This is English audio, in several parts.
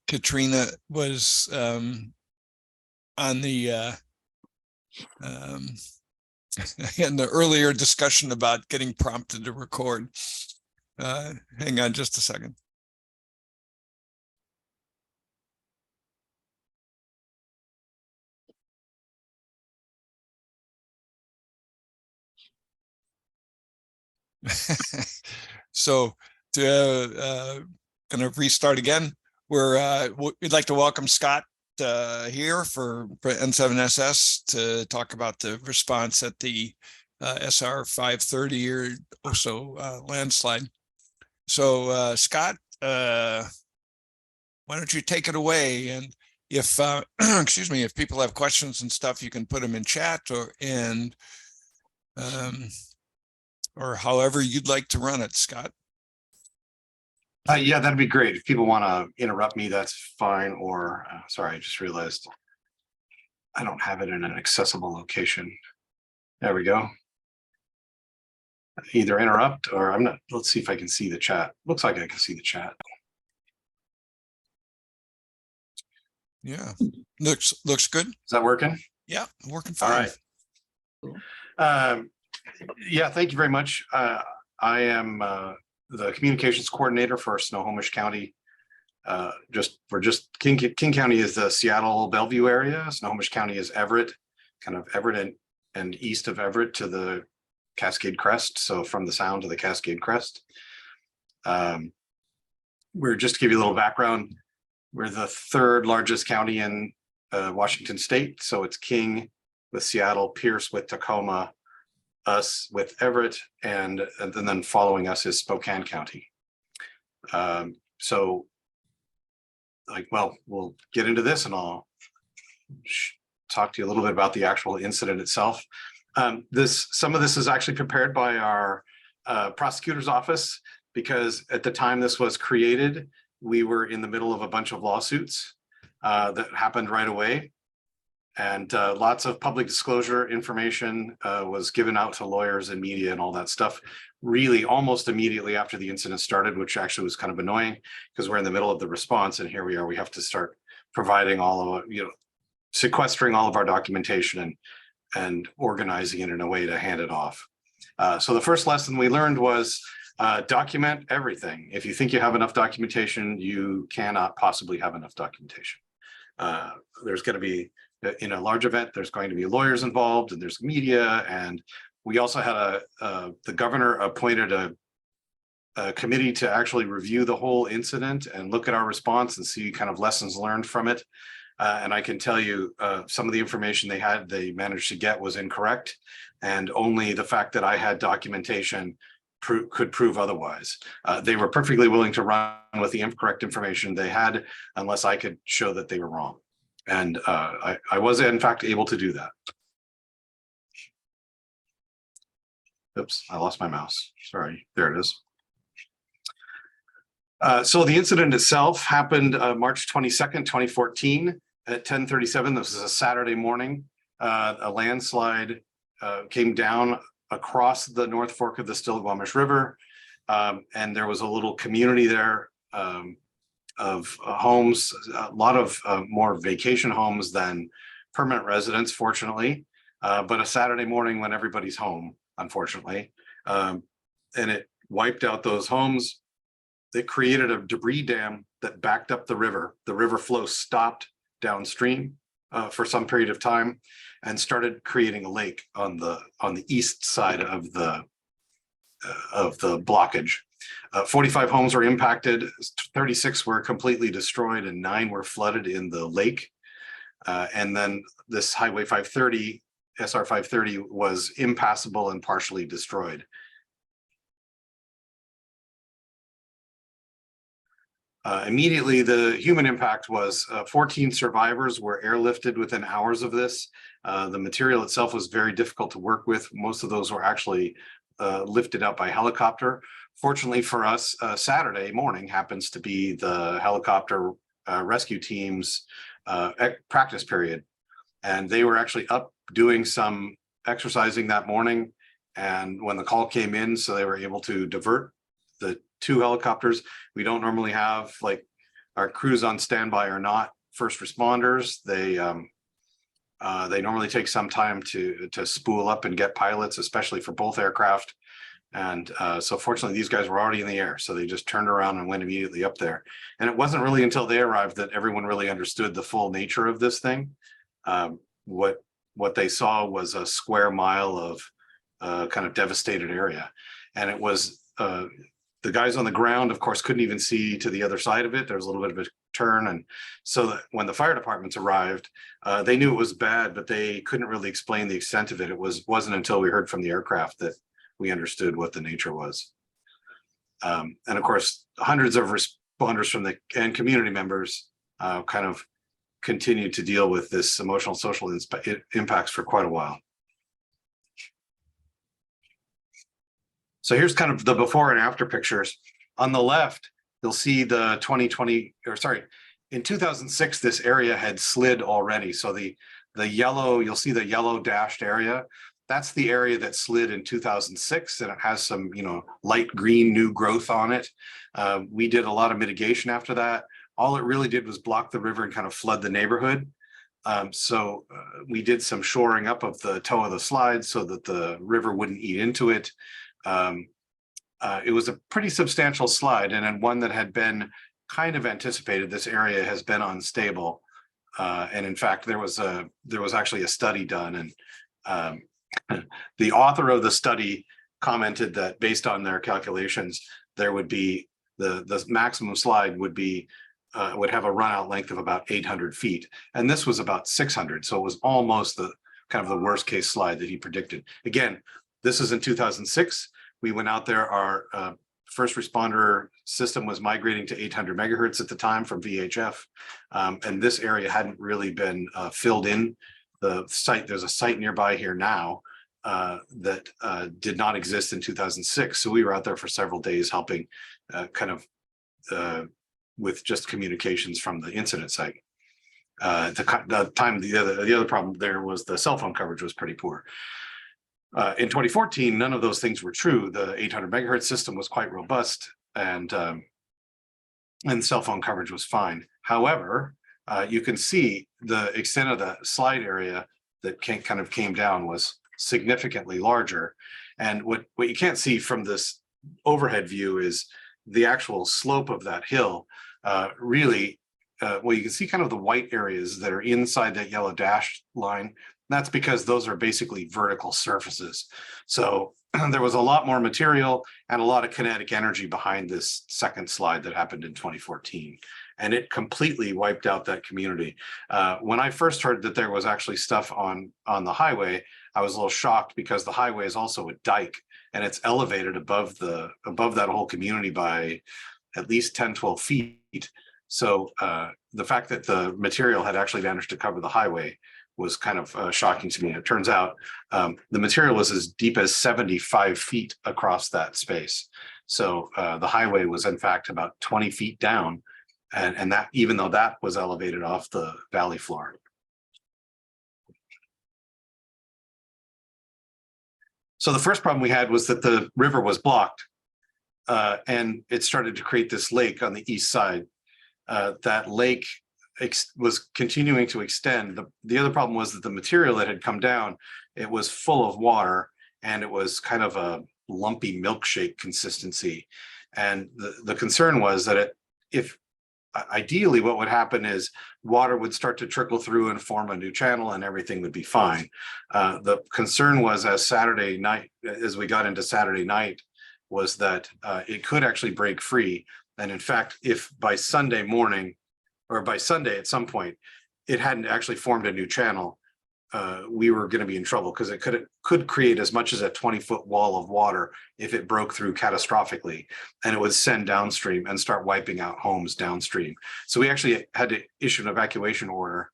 Katrina was on the in the earlier discussion about getting prompted to record. Hang on just a second. So to gonna restart again. We'd like to welcome Scott here for N7SS to talk about the response at the SR530 or Oso landslide. So Scott, why don't you take it away? And if excuse me, if people have questions and stuff, you can put them in chat or however you'd like to run it, Scott. Yeah, that'd be great. If people want to interrupt me, that's fine. Or sorry, I just realized I don't have it in an accessible location. There we go. Either interrupt or I'm not. Let's see if I can see the chat. Looks like I can see the chat. Yeah, looks good. Is that working? Yeah, working fine. All right. Yeah, thank you very much. I am the communications coordinator for Snohomish County. King County is the Seattle Bellevue area. Snohomish County is Everett, kind of Everett and east of Everett to the Cascade Crest. So from the Sound to the Cascade Crest. We're just to give you a little background. We're the third largest county in Washington State. So it's King with Seattle, Pierce with Tacoma, us with Everett, and then following us is Spokane County. So we'll get into this and I'll talk to you a little bit about the actual incident itself. Some of this is actually prepared by our prosecutor's office, because at the time this was created, we were in the middle of a bunch of lawsuits that happened right away. And lots of public disclosure information was given out to lawyers and media and all that stuff really almost immediately after the incident started, which actually was kind of annoying because we're in the middle of the response and here we are. We have to start providing all of, sequestering all of our documentation and organizing it in a way to hand it off. So the first lesson we learned was document everything. If you think you have enough documentation, you cannot possibly have enough documentation. There's going to be, in a large event, there's going to be lawyers involved and there's media. And we also had the governor appointed a committee to actually review the whole incident and look at our response and see kind of lessons learned from it. And I can tell you some of the information they managed to get was incorrect. And only the fact that I had documentation could prove otherwise. They were perfectly willing to run with the incorrect information they had unless I could show that they were wrong. And I was in fact able to do that. Oops, I lost my mouse. Sorry, there it is. So the incident itself happened March 22nd, 2014 at 10:37. This is a Saturday morning. A landslide came down across the North Fork of the Stillaguamish River. And there was a little community there of homes, a lot of more vacation homes than permanent residents, fortunately, but a Saturday morning when everybody's home, unfortunately. And it wiped out those homes. It created a debris dam that backed up the river. The river flow stopped downstream for some period of time and started creating a lake on the east side of the blockage. 45 homes were impacted, 36 were completely destroyed, and 9 were flooded in the lake. And then this Highway 530, SR530, was impassable and partially destroyed. Immediately, the human impact was 14 survivors were airlifted within hours of this. The material itself was very difficult to work with. Most of those were actually lifted out by helicopter. Fortunately for us, Saturday morning happens to be the helicopter rescue team's practice period. And they were actually up doing some exercising that morning. And when the call came in, so they were able to divert the 2 helicopters. We don't normally have, like, our crews on standby are not first responders. They normally take some time to spool up and get pilots, especially for both aircraft. And so fortunately, these guys were already in the air. So they just turned around and went immediately up there. And it wasn't really until they arrived that everyone really understood the full nature of this thing. What they saw was a square mile of kind of devastated area. And it was the guys on the ground, of course, couldn't even see to the other side of it. There was a little bit of a turn. And so that when the fire departments arrived, they knew it was bad, but they couldn't really explain the extent of it. It wasn't until we heard from the aircraft that we understood what the nature was. And of course, hundreds of responders from and community members kind of continued to deal with this emotional social impacts for quite a while. So here's kind of the before and after pictures. On the left, you'll see the 2020, or sorry, in 2006, this area had slid already. So the yellow, you'll see the yellow dashed area. That's the area that slid in 2006, and it has some, light green new growth on it. We did a lot of mitigation after that. All it really did was block the river and kind of flood the neighborhood. So we did some shoring up of the toe of the slide so that the river wouldn't eat into it. It was a pretty substantial slide, and one that had been kind of anticipated. This area has been unstable, and in fact, there was actually a study done, and the author of the study commented that based on their calculations, there would be the maximum slide would have a run out length of about 800 feet, and this was about 600, so it was almost the kind of the worst case slide that he predicted. Again, this is in 2006. We went out there, our first responder system was migrating to 800 megahertz at the time from VHF. And this area hadn't really been filled in. The site, there's a site nearby here now that did not exist in 2006. So we were out there for several days helping with just communications from the incident site. The other problem there was the cell phone coverage was pretty poor. In 2014, none of those things were true. The 800 megahertz system was quite robust, and cell phone coverage was fine. However, you can see the extent of the slide area that kind of came down was significantly larger. And what you can't see from this overhead view is the actual slope of that hill. Really, well, you can see kind of the white areas that are inside that yellow dashed line. That's because those are basically vertical surfaces. So there was a lot more material and a lot of kinetic energy behind this second slide that happened in 2014. And it completely wiped out that community. When I first heard that there was actually stuff on the highway, I was a little shocked because the highway is also a dike and it's elevated above that whole community by at least 10, 12 feet. So the fact that the material had actually managed to cover the highway was kind of shocking to me. It turns out the material was as deep as 75 feet across that space. So the highway was in fact about 20 feet down, and that, even though that was elevated off the valley floor. So the first problem we had was that the river was blocked, and it started to create this lake on the east side. That lake was continuing to extend. The other problem was that the material that had come down, it was full of water, and it was kind of a lumpy milkshake consistency. And the concern was that if ideally what would happen is water would start to trickle through and form a new channel and everything would be fine. The concern was as we got into Saturday night, was that it could actually break free. And in fact, if by Sunday morning, or by Sunday at some point, it hadn't actually formed a new channel, we were going to be in trouble, because it could create as much as a 20-foot wall of water if it broke through catastrophically, and it would send downstream and start wiping out homes downstream. So we actually had to issue an evacuation order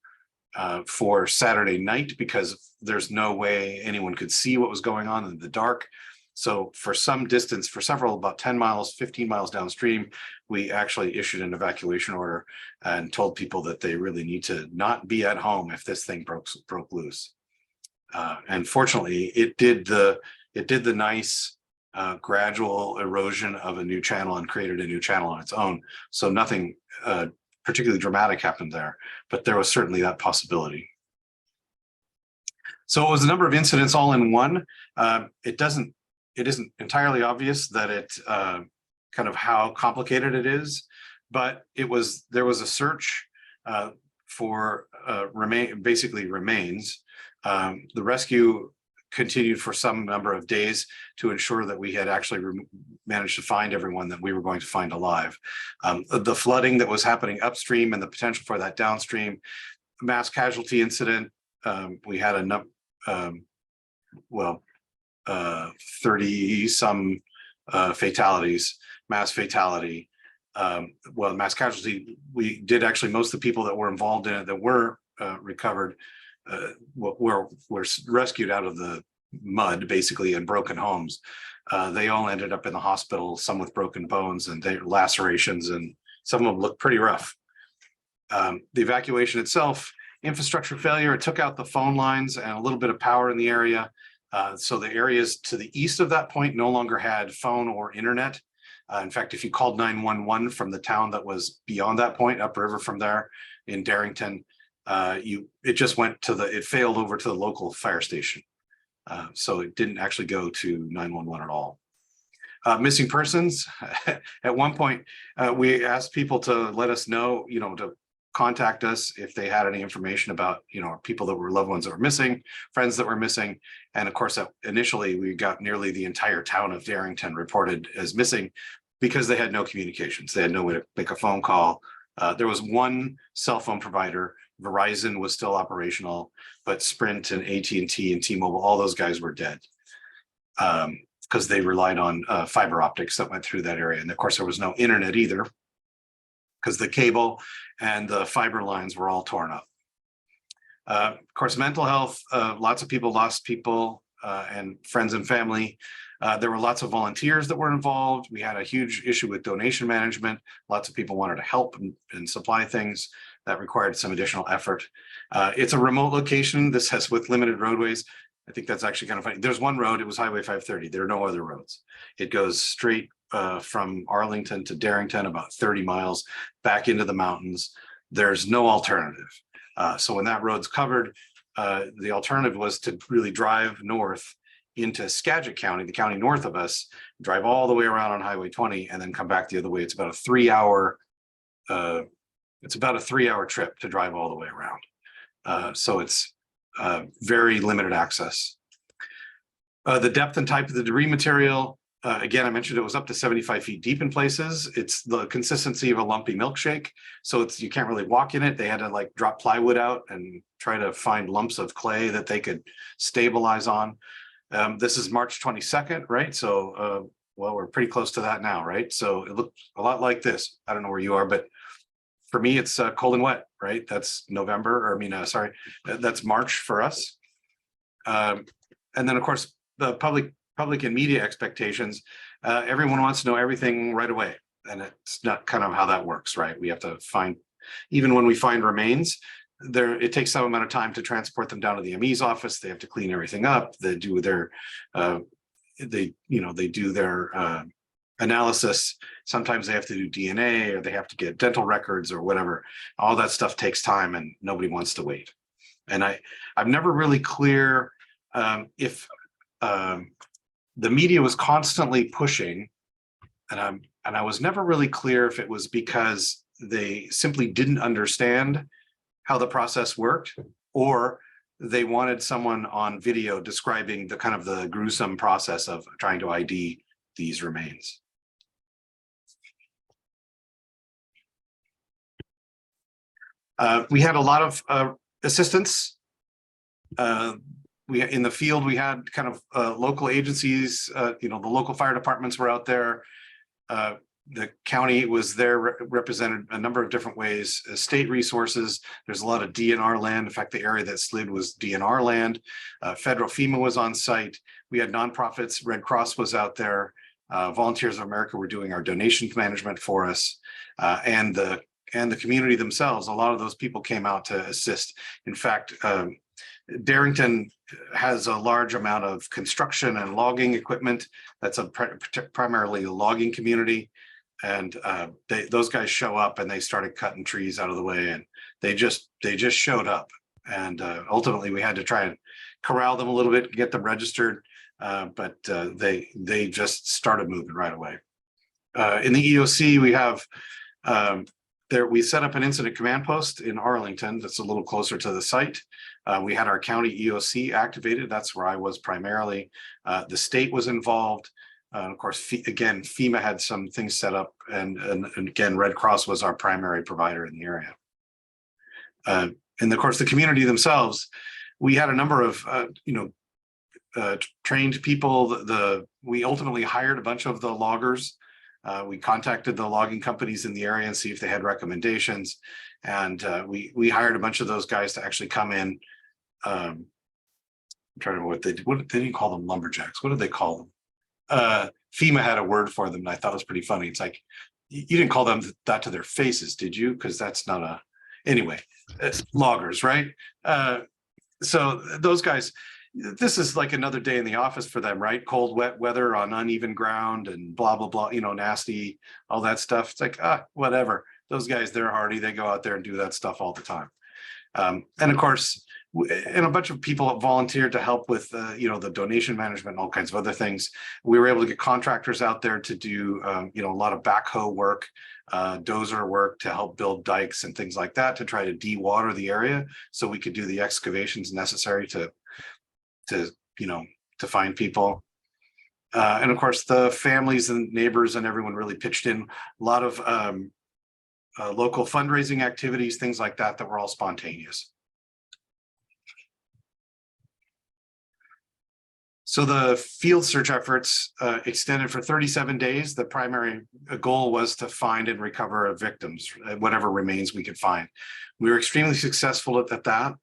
for Saturday night, because there's no way anyone could see what was going on in the dark. So for some distance, for about 10 miles, 15 miles downstream, we actually issued an evacuation order and told people that they really need to not be at home if this thing broke loose. And fortunately, it did the nice gradual erosion of a new channel and created a new channel on its own. So nothing particularly dramatic happened there, but there was certainly that possibility. So it was a number of incidents all in one. It isn't entirely obvious that it kind of how complicated it is, but there was a search for basically remains. The rescue continued for some number of days to ensure that we had actually managed to find everyone that we were going to find alive. The flooding that was happening upstream and the potential for that downstream, mass casualty incident, we had 30 some fatalities, mass fatality. Mass casualty, we did actually, most of the people that were involved in it that were recovered were rescued out of the mud, basically, and broken homes. They all ended up in the hospital, some with broken bones and lacerations, and some of them looked pretty rough. The evacuation itself, infrastructure failure, it took out the phone lines and a little bit of power in the area. So the areas to the east of that point no longer had phone or internet. In fact, if you called 911 from the town that was beyond that point, upriver from there in Darrington, it just went to it failed over to the local fire station. So it didn't actually go to 911 at all. Missing persons. At one point, we asked people to let us know, to contact us if they had any information about, people that were loved ones that were missing, friends that were missing. And of course, initially we got nearly the entire town of Darrington reported as missing because they had no communications. They had no way to make a phone call. There was one cell phone provider. Verizon was still operational, but Sprint and AT&T and T-Mobile, all those guys were dead because they relied on fiber optics that went through that area. And of course, there was no internet either because the cable and the fiber lines were all torn up. Of course, mental health, lots of people lost people and friends and family. There were lots of volunteers that were involved. We had a huge issue with donation management. Lots of people wanted to help and supply things that required some additional effort. It's a remote location. This has with limited roadways. I think that's actually kind of funny. There's one road, it was Highway 530. There are no other roads. It goes straight from Arlington to Darrington, about 30 miles back into the mountains. There's no alternative. So when that road's covered, the alternative was to really drive north into Skagit County, the county north of us, drive all the way around on Highway 20 and then come back the other way. It's about a 3-hour trip to drive all the way around. So it's very limited access. The depth and type of the debris material, again, I mentioned it was up to 75 feet deep in places. It's the consistency of a lumpy milkshake. So you can't really walk in it. They had to drop plywood out and try to find lumps of clay that they could stabilize on. This is March 22nd, right? So, we're pretty close to that now, right? So it looked a lot like this. I don't know where you are, but for me, it's cold and wet, right? That's November, that's March for us. And then of course, the public and media expectations, everyone wants to know everything right away. And it's not kind of how that works, right? We have to even when we find remains, it takes some amount of time to transport them down to the ME's office. They have to clean everything up. They do their, analysis. Sometimes they have to do DNA or they have to get dental records or whatever. All that stuff takes time and nobody wants to wait. And I'm never really clear if the media was constantly pushing, and I was never really clear if it was because they simply didn't understand how the process worked, or they wanted someone on video describing the kind of the gruesome process of trying to ID these remains. We had a lot of assistance. In the field, we had kind of local agencies, the local fire departments were out there. The county was there, represented a number of different ways. State resources, there's a lot of DNR land. In fact, the area that slid was DNR land. Federal FEMA was on site. We had nonprofits, Red Cross was out there. Volunteers of America were doing our donations management for us. And the community themselves, a lot of those people came out to assist. In fact, Darrington has a large amount of construction and logging equipment. That's a primarily a logging community. And those guys show up and they started cutting trees out of the way, and they just showed up. And ultimately we had to try and corral them a little bit, get them registered. But they just started moving right away. In the EOC, we have we set up an incident command post in Arlington that's a little closer to the site. We had our county EOC activated. That's where I was primarily. The state was involved. Of course, again, FEMA had some things set up, and again, Red Cross was our primary provider in the area. And of course, the community themselves, we had a number of trained people. We ultimately hired a bunch of the loggers. We contacted the logging companies in the area and see if they had recommendations. And we hired a bunch of those guys to actually come in. I'm trying to remember what they did. They didn't call them lumberjacks. What did they call them? FEMA had a word for them, and I thought it was pretty funny. It's like, you didn't call them that to their faces, did you? Because that's not a, anyway, loggers, right? So those guys, this is like another day in the office for them, right? Cold, wet weather on uneven ground and blah, blah, blah, nasty, all that stuff. It's like, whatever. Those guys, they're hardy. They go out there and do that stuff all the time. And of course, and a bunch of people volunteered to help with, the donation management and all kinds of other things. We were able to get contractors out there to do, a lot of backhoe work, dozer work to help build dikes and things like that, to try to de-water the area so we could do the excavations necessary to find people. And of course, the families and neighbors and everyone really pitched in. A lot of local fundraising activities, things like that, that were all spontaneous. So the field search efforts extended for 37 days. The primary goal was to find and recover victims, whatever remains we could find. We were extremely successful at that.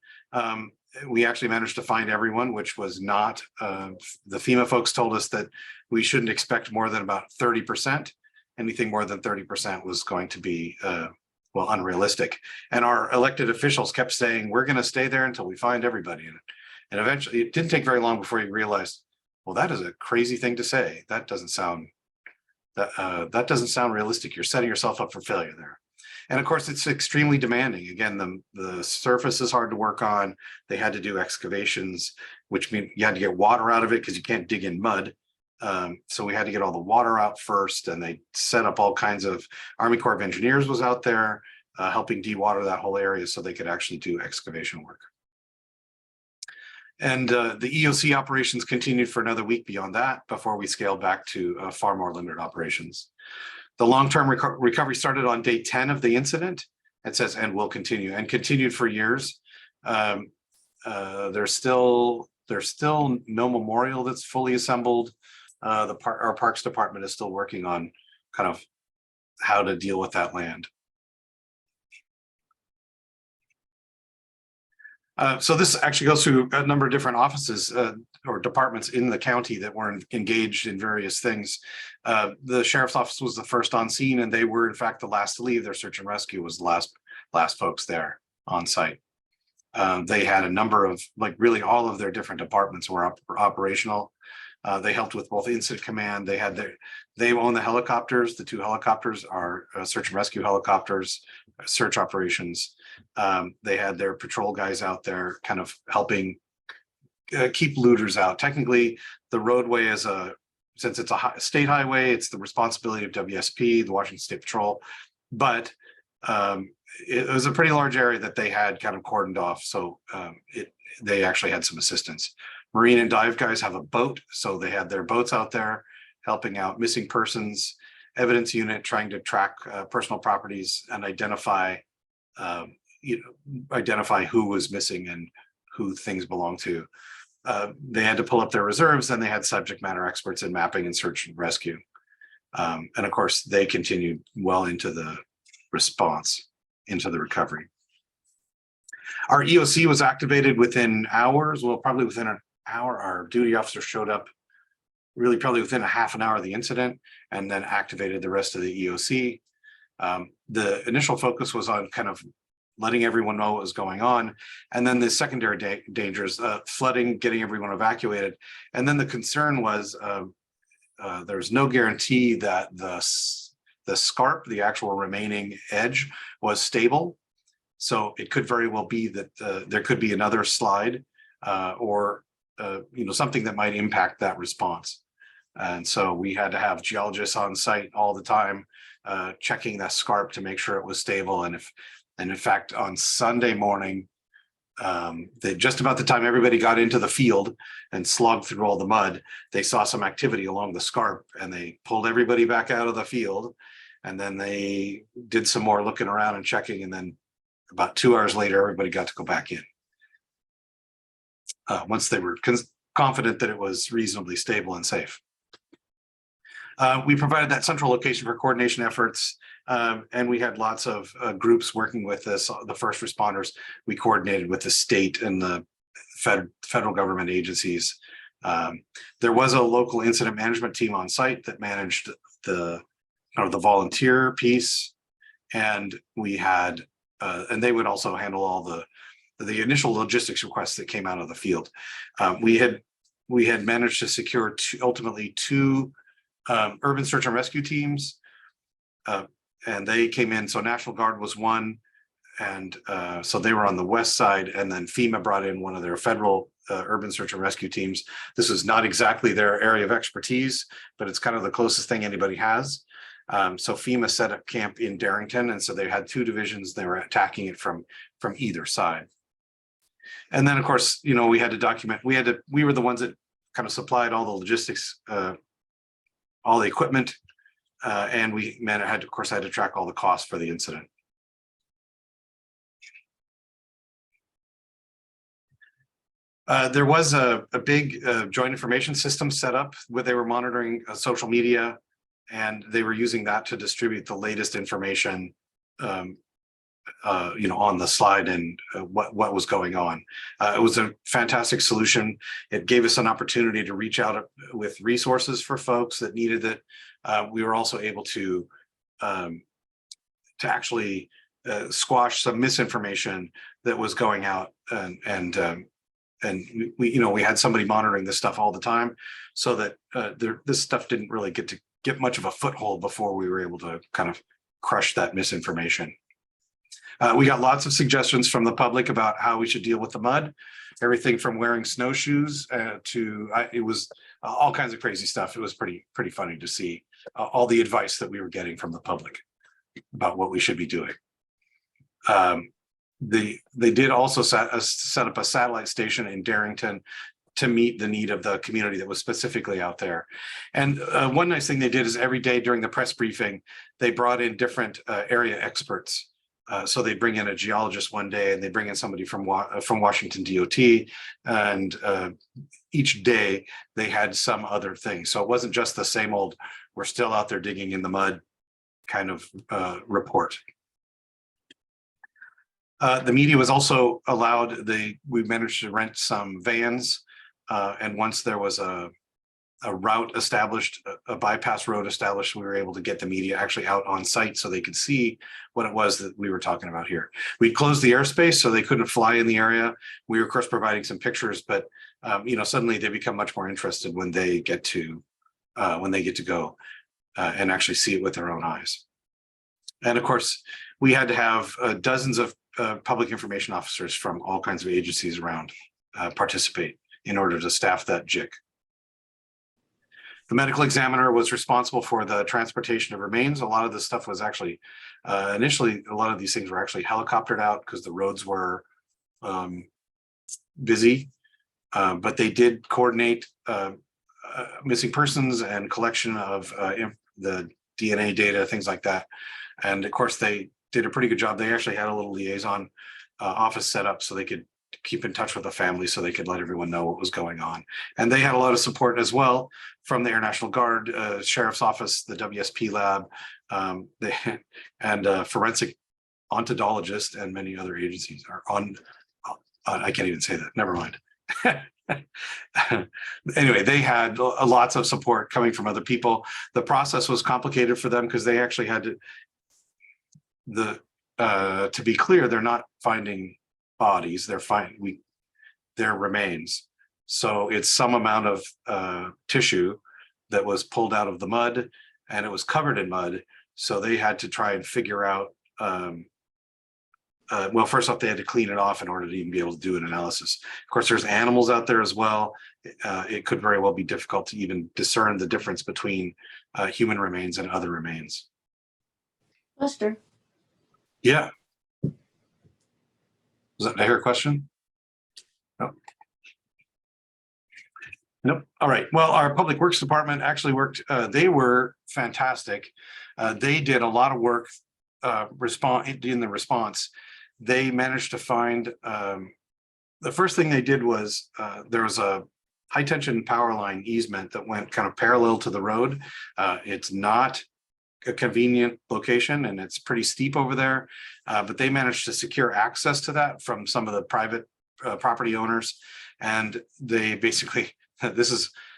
We actually managed to find everyone, which was not, the FEMA folks told us that we shouldn't expect more than about 30%. Anything more than 30% was going to be, unrealistic. And our elected officials kept saying, we're going to stay there until we find everybody. And eventually, it didn't take very long before you realized, well, that is a crazy thing to say. That doesn't sound realistic. You're setting yourself up for failure there. And of course, it's extremely demanding. Again, the surface is hard to work on. They had to do excavations, which means you had to get water out of it because you can't dig in mud. So we had to get all the water out first, and they set up all kinds of, Army Corps of Engineers was out there helping de-water that whole area so they could actually do excavation work. And the EOC operations continued for another week beyond that before we scaled back to far more limited operations. The long-term recovery started on day 10 of the incident. It says, and will continue, and continued for years. There's still no memorial that's fully assembled. Our Parks Department is still working on kind of how to deal with that land. So this actually goes through a number of different offices or departments in the county that were engaged in various things. The sheriff's office was the first on scene, and they were in fact the last to leave. Their search and rescue was the last folks there on site. They had a number of, like, really all of their different departments were operational. They helped with both incident command. They own the helicopters. The 2 helicopters are search and rescue helicopters, search operations. They had their patrol guys out there kind of helping keep looters out. Technically, the roadway is since it's a state highway, it's the responsibility of WSP, the Washington State Patrol, but it was a pretty large area that they had kind of cordoned off. So they actually had some assistance. Marine and dive guys have a boat, so they had their boats out there helping out missing persons, evidence unit trying to track personal properties and identify who was missing and who things belong to. They had to pull up their reserves, and they had subject matter experts in mapping and search and rescue. And of course, they continued well into the response, into the recovery. Our EOC was activated within hours, well, probably within an hour. Our duty officer showed up really probably within a half an hour of the incident, and then activated the rest of the EOC. The initial focus was on kind of letting everyone know what was going on. And then the secondary dangers, flooding, getting everyone evacuated. And then the concern was there's no guarantee that the scarp, the actual remaining edge, was stable. So it could very well be that there could be another slide or something that might impact that response. And so we had to have geologists on site all the time, checking that scarp to make sure it was stable. And in fact, on Sunday morning, just about the time everybody got into the field and slogged through all the mud, they saw some activity along the scarp, and they pulled everybody back out of the field. And then they did some more looking around and checking. And then about 2 hours later, everybody got to go back in. Once they were confident that it was reasonably stable and safe. We provided that central location for coordination efforts, and we had lots of groups working with us, the first responders. We coordinated with the state and the federal government agencies. There was a local incident management team on site that managed the volunteer piece, and we had, and they would also handle all the initial logistics requests that came out of the field. We had managed to secure ultimately two urban search and rescue teams, and they came in. So National Guard was one, and so they were on the west side, and then FEMA brought in one of their federal urban search and rescue teams. This is not exactly their area of expertise, but it's kind of the closest thing anybody has. So FEMA set up camp in Darrington, and so they had two divisions. They were attacking it from either side. And then, of course, we had to document. We were the ones that kind of supplied all the logistics, all the equipment, and we had to track all the costs for the incident. There was a big joint information system set up where they were monitoring social media, and they were using that to distribute the latest information, on the slide and what was going on. It was a fantastic solution. It gave us an opportunity to reach out with resources for folks that needed it. We were also able to actually squash some misinformation that was going out, and we had somebody monitoring this stuff all the time, so that this stuff didn't really get much of a foothold before we were able to kind of crush that misinformation. We got lots of suggestions from the public about how we should deal with the mud, everything from wearing snowshoes to it was all kinds of crazy stuff. It was pretty funny to see all the advice that we were getting from the public about what we should be doing. They did also set up a satellite station in Darrington to meet the need of the community that was specifically out there. And one nice thing they did is every day during the press briefing, they brought in different area experts. So they bring in a geologist one day, and they bring in somebody from Washington DOT, and each day they had some other thing. So it wasn't just the same old, we're still out there digging in the mud kind of report. The media was also allowed, we managed to rent some vans, and once there was a route established, a bypass road established, we were able to get the media actually out on site so they could see what it was that we were talking about here. We closed the airspace so they couldn't fly in the area. We were, of course, providing some pictures, but suddenly they become much more interested when they get to go and actually see it with their own eyes. And of course, we had to have dozens of public information officers from all kinds of agencies around participate in order to staff that JIC. The medical examiner was responsible for the transportation of remains. A lot of this stuff was actually, initially, a lot of these things were actually helicoptered out because the roads were busy, but they did coordinate missing persons and collection of the DNA data, things like that. And of course, they did a pretty good job. They actually had a little liaison office set up so they could keep in touch with the family, so they could let everyone know what was going on. And they had a lot of support as well from the Air National Guard, Sheriff's Office, the WSP lab, and forensic ontologist, and many other agencies are on. I can't even say that. Never mind. Anyway, they had lots of support coming from other people. The process was complicated for them because they actually had to. to be clear, they're not finding bodies, they're remains. So it's some amount of tissue that was pulled out of the mud, and it was covered in mud. So they had to try and figure out, well, first off, they had to clean it off in order to even be able to do an analysis. Of course, there's animals out there as well. It could very well be difficult to even discern the difference between human remains and other remains. Lester. Yeah. Was that, did I hear a question? No. Nope. All right. Well, our public works department actually worked. They were fantastic. They did a lot of work in the response. They managed to find, the first thing they did was there was a high tension power line easement that went kind of parallel to the road. It's not a convenient location and it's pretty steep over there, but they managed to secure access to that from some of the private property owners. And they basically, this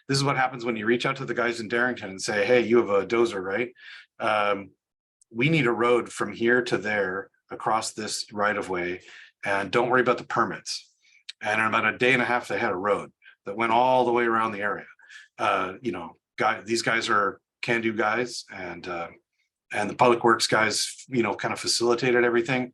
is what happens when you reach out to the guys in Darrington and say, hey, you have a dozer, right? We need a road from here to there across this right of way, and don't worry about the permits. And in about a day and a half, they had a road that went all the way around the area. You know, these guys are can-do guys, and the public works guys, you know, kind of facilitated everything.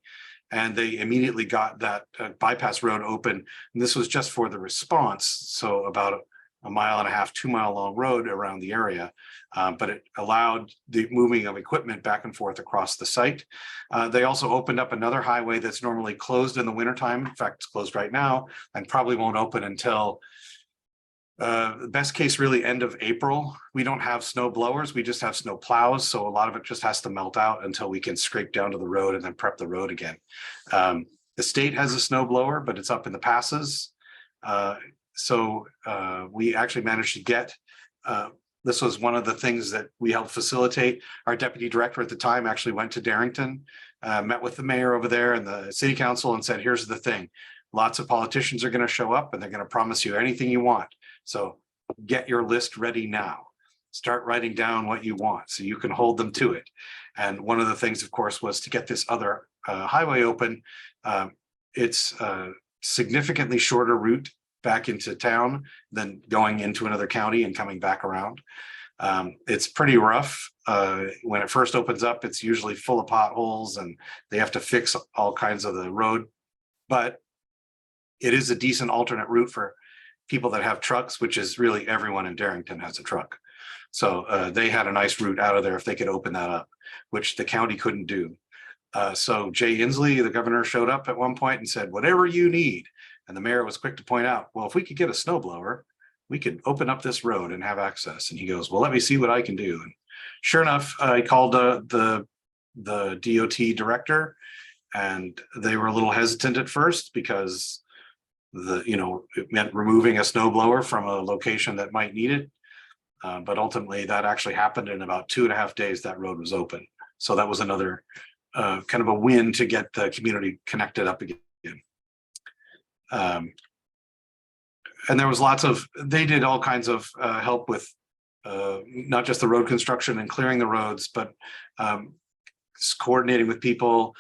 And they immediately got that bypass road open. And this was just for the response. So about a mile and a half, 2 mile long road around the area. But it allowed the moving of equipment back and forth across the site. They also opened up another highway that's normally closed in the wintertime. In fact, it's closed right now and probably won't open until the best case really end of April. We don't have snow blowers, we just have snow plows. So a lot of it just has to melt out until we can scrape down to the road and then prep the road again. The state has a snow blower, but it's up in the passes. So we actually managed to get, this was one of the things that we helped facilitate. Our deputy director at the time actually went to Darrington, met with the mayor over there and the city council and said, here's the thing. Lots of politicians are going to show up and they're going to promise you anything you want. So get your list ready now. Start writing down what you want so you can hold them to it. And one of the things, of course, was to get this other highway open. It's a significantly shorter route back into town than going into another county and coming back around. It's pretty rough. When it first opens up, it's usually full of potholes and they have to fix all kinds of the road. But it is a decent alternate route for people that have trucks, which is really everyone in Darrington has a truck. So they had a nice route out of there if they could open that up, which the county couldn't do. So Jay Inslee, the governor, showed up at one point and said, whatever you need. And the mayor was quick to point out, well, if we could get a snow blower, we could open up this road and have access. And he goes, well, let me see what I can do. And sure enough, I called the DOT director, and they were a little hesitant at first because it meant removing a snow blower from a location that might need it. But ultimately that actually happened in about 2.5 days. That road was open. So that was another kind of a win to get the community connected up again. And there was they did all kinds of help with not just the road construction and clearing the roads, but coordinating with people,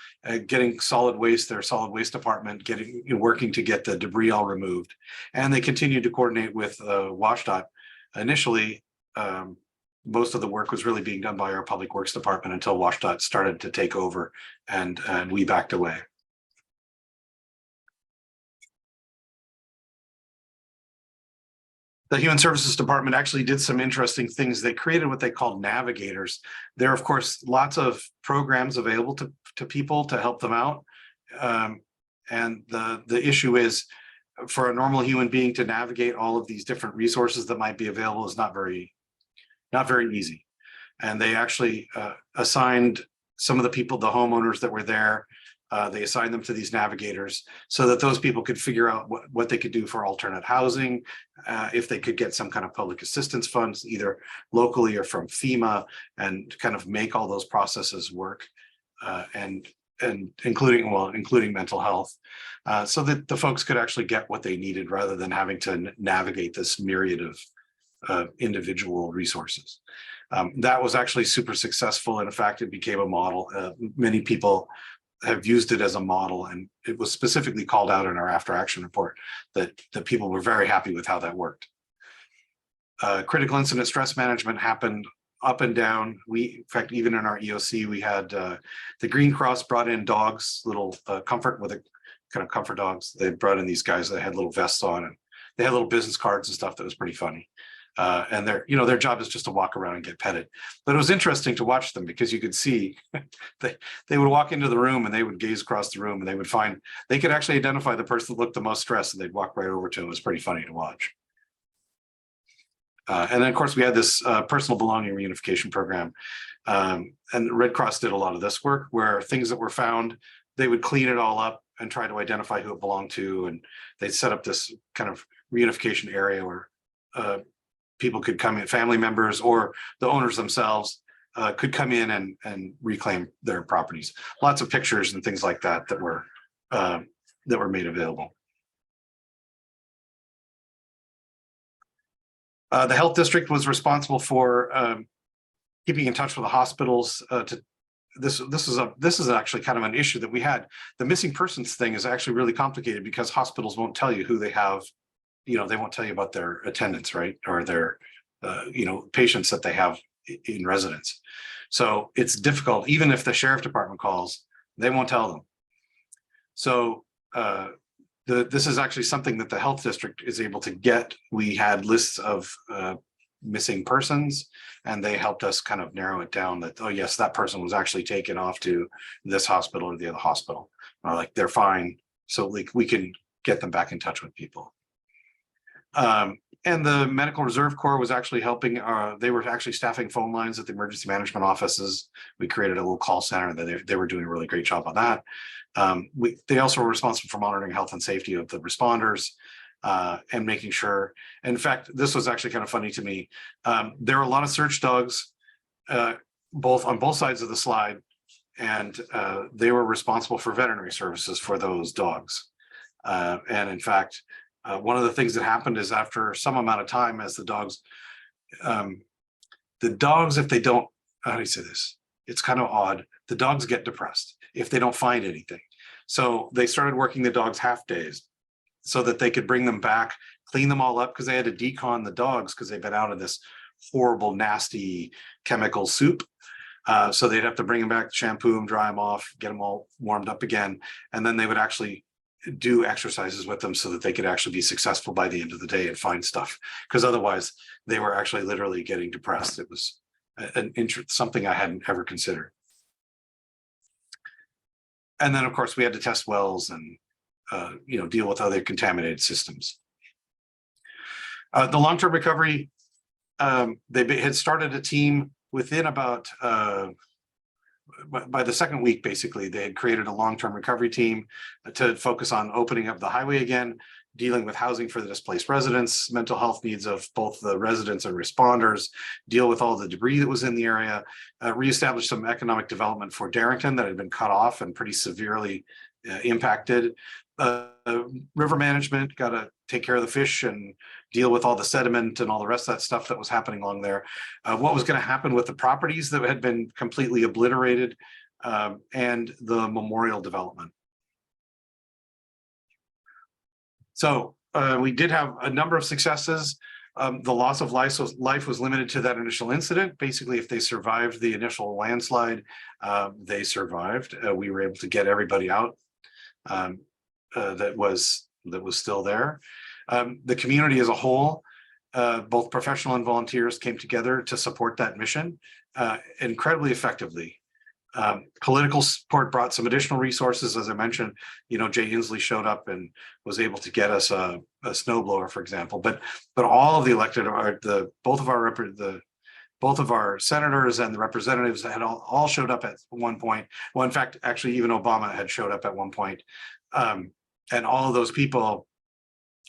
getting solid waste, their solid waste department, working to get the debris all removed. And they continued to coordinate with WashDOT. Initially, most of the work was really being done by our public works department until WashDOT started to take over and we backed away. The Human Services Department actually did some interesting things. They created what they called navigators. There are, of course, lots of programs available to people to help them out. And the issue is, for a normal human being to navigate all of these different resources that might be available is not very easy. And they actually assigned some of the people, the homeowners that were there, they assigned them to these navigators so that those people could figure out what they could do for alternate housing, if they could get some kind of public assistance funds, either locally or from FEMA, and kind of make all those processes work, and including mental health, so that the folks could actually get what they needed rather than having to navigate this myriad of individual resources. That was actually super successful. And in fact, it became a model. Many people have used it as a model, and it was specifically called out in our after action report that people were very happy with how that worked. Critical incident stress management happened up and down. In fact, even in our EOC, we had the Green Cross brought in dogs, little comfort dogs. They brought in these guys that had little vests on, and they had little business cards and stuff that was pretty funny. And their job is just to walk around and get petted. But it was interesting to watch them because you could see they would walk into the room and they would gaze across the room and they could actually identify the person that looked the most stressed, and they'd walk right over to him. It was pretty funny to watch. And then, of course, we had this personal belonging reunification program. And Red Cross did a lot of this work where things that were found, they would clean it all up and try to identify who it belonged to. And they'd set up this kind of reunification area where people could come in, family members or the owners themselves could come in and reclaim their properties. Lots of pictures and things like that that were made available. The health district was responsible for keeping in touch with the hospitals. This is actually kind of an issue that we had. The missing persons thing is actually really complicated because hospitals won't tell you who they have. They won't tell you about their attendants, right? Or their, patients that they have in residence. So it's difficult. Even if the sheriff department calls, they won't tell them. So this is actually something that the health district is able to get. We had lists of missing persons, and they helped us kind of narrow it down that, oh yes, that person was actually taken off to this hospital or the other hospital. Or like they're fine. So like we can get them back in touch with people. And the Medical Reserve Corps was actually helping. They were actually staffing phone lines at the emergency management offices. We created a little call center that they were doing a really great job on that. They also were responsible for monitoring health and safety of the responders and making sure. In fact, this was actually kind of funny to me. There were a lot of search dogs on both sides of the slide, and they were responsible for veterinary services for those dogs. And in fact, one of the things that happened is after some amount of time, as the dogs, if they don't, how do you say this? It's kind of odd. The dogs get depressed if they don't find anything. So they started working the dogs half days so that they could bring them back, clean them all up, because they had to decon the dogs because they've been out in this horrible, nasty chemical soup. So they'd have to bring them back, shampoo them, dry them off, get them all warmed up again. And then they would actually do exercises with them so that they could actually be successful by the end of the day and find stuff, because otherwise they were actually literally getting depressed. It was something I hadn't ever considered. And then of course we had to test wells and deal with other contaminated systems. The long-term recovery, they had started a team within about by the second week, basically, they had created a long-term recovery team to focus on opening up the highway again, dealing with housing for the displaced residents, mental health needs of both the residents and responders, deal with all the debris that was in the area, reestablish some economic development for Darrington that had been cut off and pretty severely impacted. River management, got to take care of the fish and deal with all the sediment and all the rest of that stuff that was happening along there. What was going to happen with the properties that had been completely obliterated, and the memorial development. So we did have a number of successes. The loss of life was limited to that initial incident. Basically, if they survived the initial landslide, they survived. We were able to get everybody out that was still there. The community as a whole, both professional and volunteers, came together to support that mission incredibly effectively. Political support brought some additional resources. As I mentioned, Jay Inslee showed up and was able to get us a snowblower, for example. But all of the elected, both of our senators and the representatives had all showed up at one point. Well, in fact, actually, even Obama had showed up at one point. And all of those people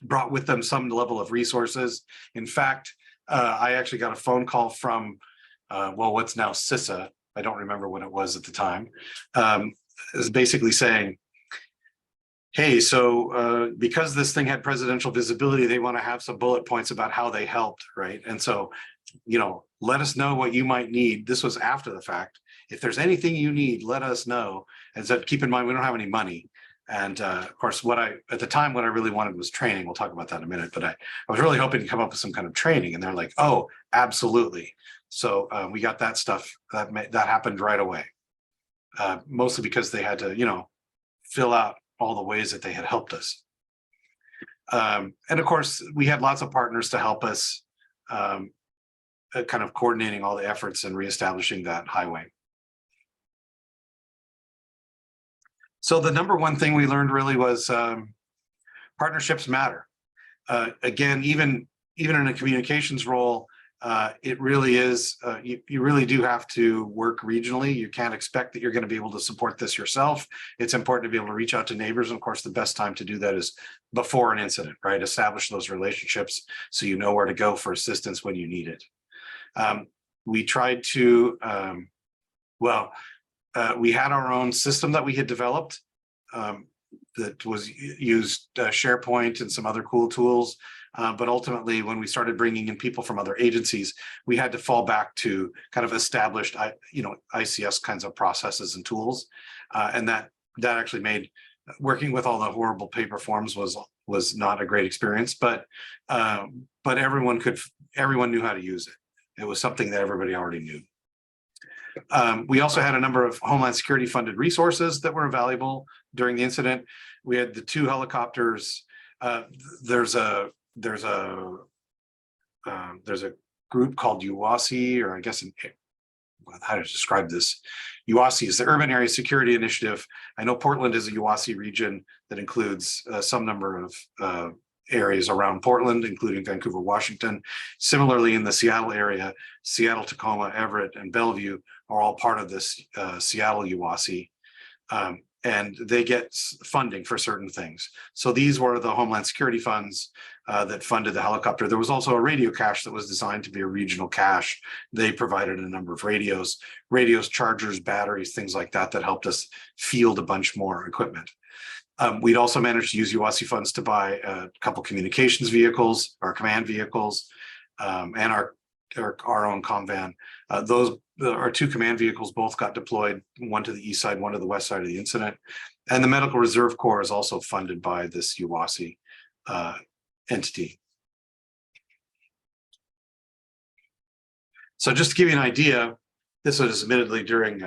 brought with them some level of resources. In fact, I actually got a phone call from, what's now CISA. I don't remember what it was at the time. Is basically saying, hey, so because this thing had presidential visibility, they want to have some bullet points about how they helped, right? And so, let us know what you might need. This was after the fact. if there's anything you need, let us know. And said, keep in mind, we don't have any money. And of course, at the time, what I really wanted was training. We'll talk about that in a minute, but I was really hoping to come up with some kind of training. And they're like, oh, absolutely. So we got that stuff that happened right away, mostly because they had to, fill out all the ways that they had helped us. And of course, we had lots of partners to help us kind of coordinating all the efforts and reestablishing that highway. So the number one thing we learned really was partnerships matter. Again, even in a communications role, it really is, you really do have to work regionally. You can't expect that you're going to be able to support this yourself. It's important to be able to reach out to neighbors. And of course, the best time to do that is before an incident, right? Establish those relationships so you know where to go for assistance when you need it. We tried to, we had our own system that we had developed that was used SharePoint and some other cool tools. But ultimately, when we started bringing in people from other agencies, we had to fall back to kind of established, ICS kinds of processes and tools. And that actually made working with all the horrible paper forms was not a great experience, but everyone knew how to use it. It was something that everybody already knew. We also had a number of Homeland Security funded resources that were valuable during the incident. We had the 2 helicopters. There's a group called UASI, or I guess how to describe this. UASI is the Urban Area Security Initiative. I know Portland is a UASI region that includes some number of areas around Portland, including Vancouver, Washington. Similarly, in the Seattle area, Seattle, Tacoma, Everett, and Bellevue are all part of this Seattle UASI. And they get funding for certain things. So these were the Homeland Security funds that funded the helicopter. There was also a radio cache that was designed to be a regional cache. They provided a number of radios, chargers, batteries, things like that, that helped us field a bunch more equipment. We'd also managed to use UASI funds to buy a couple communications vehicles, our command vehicles, and our own comm van. Our 2 command vehicles both got deployed, one to the east side, one to the west side of the incident. And the Medical Reserve Corps is also funded by this UASI entity. So just to give you an idea, this was admittedly during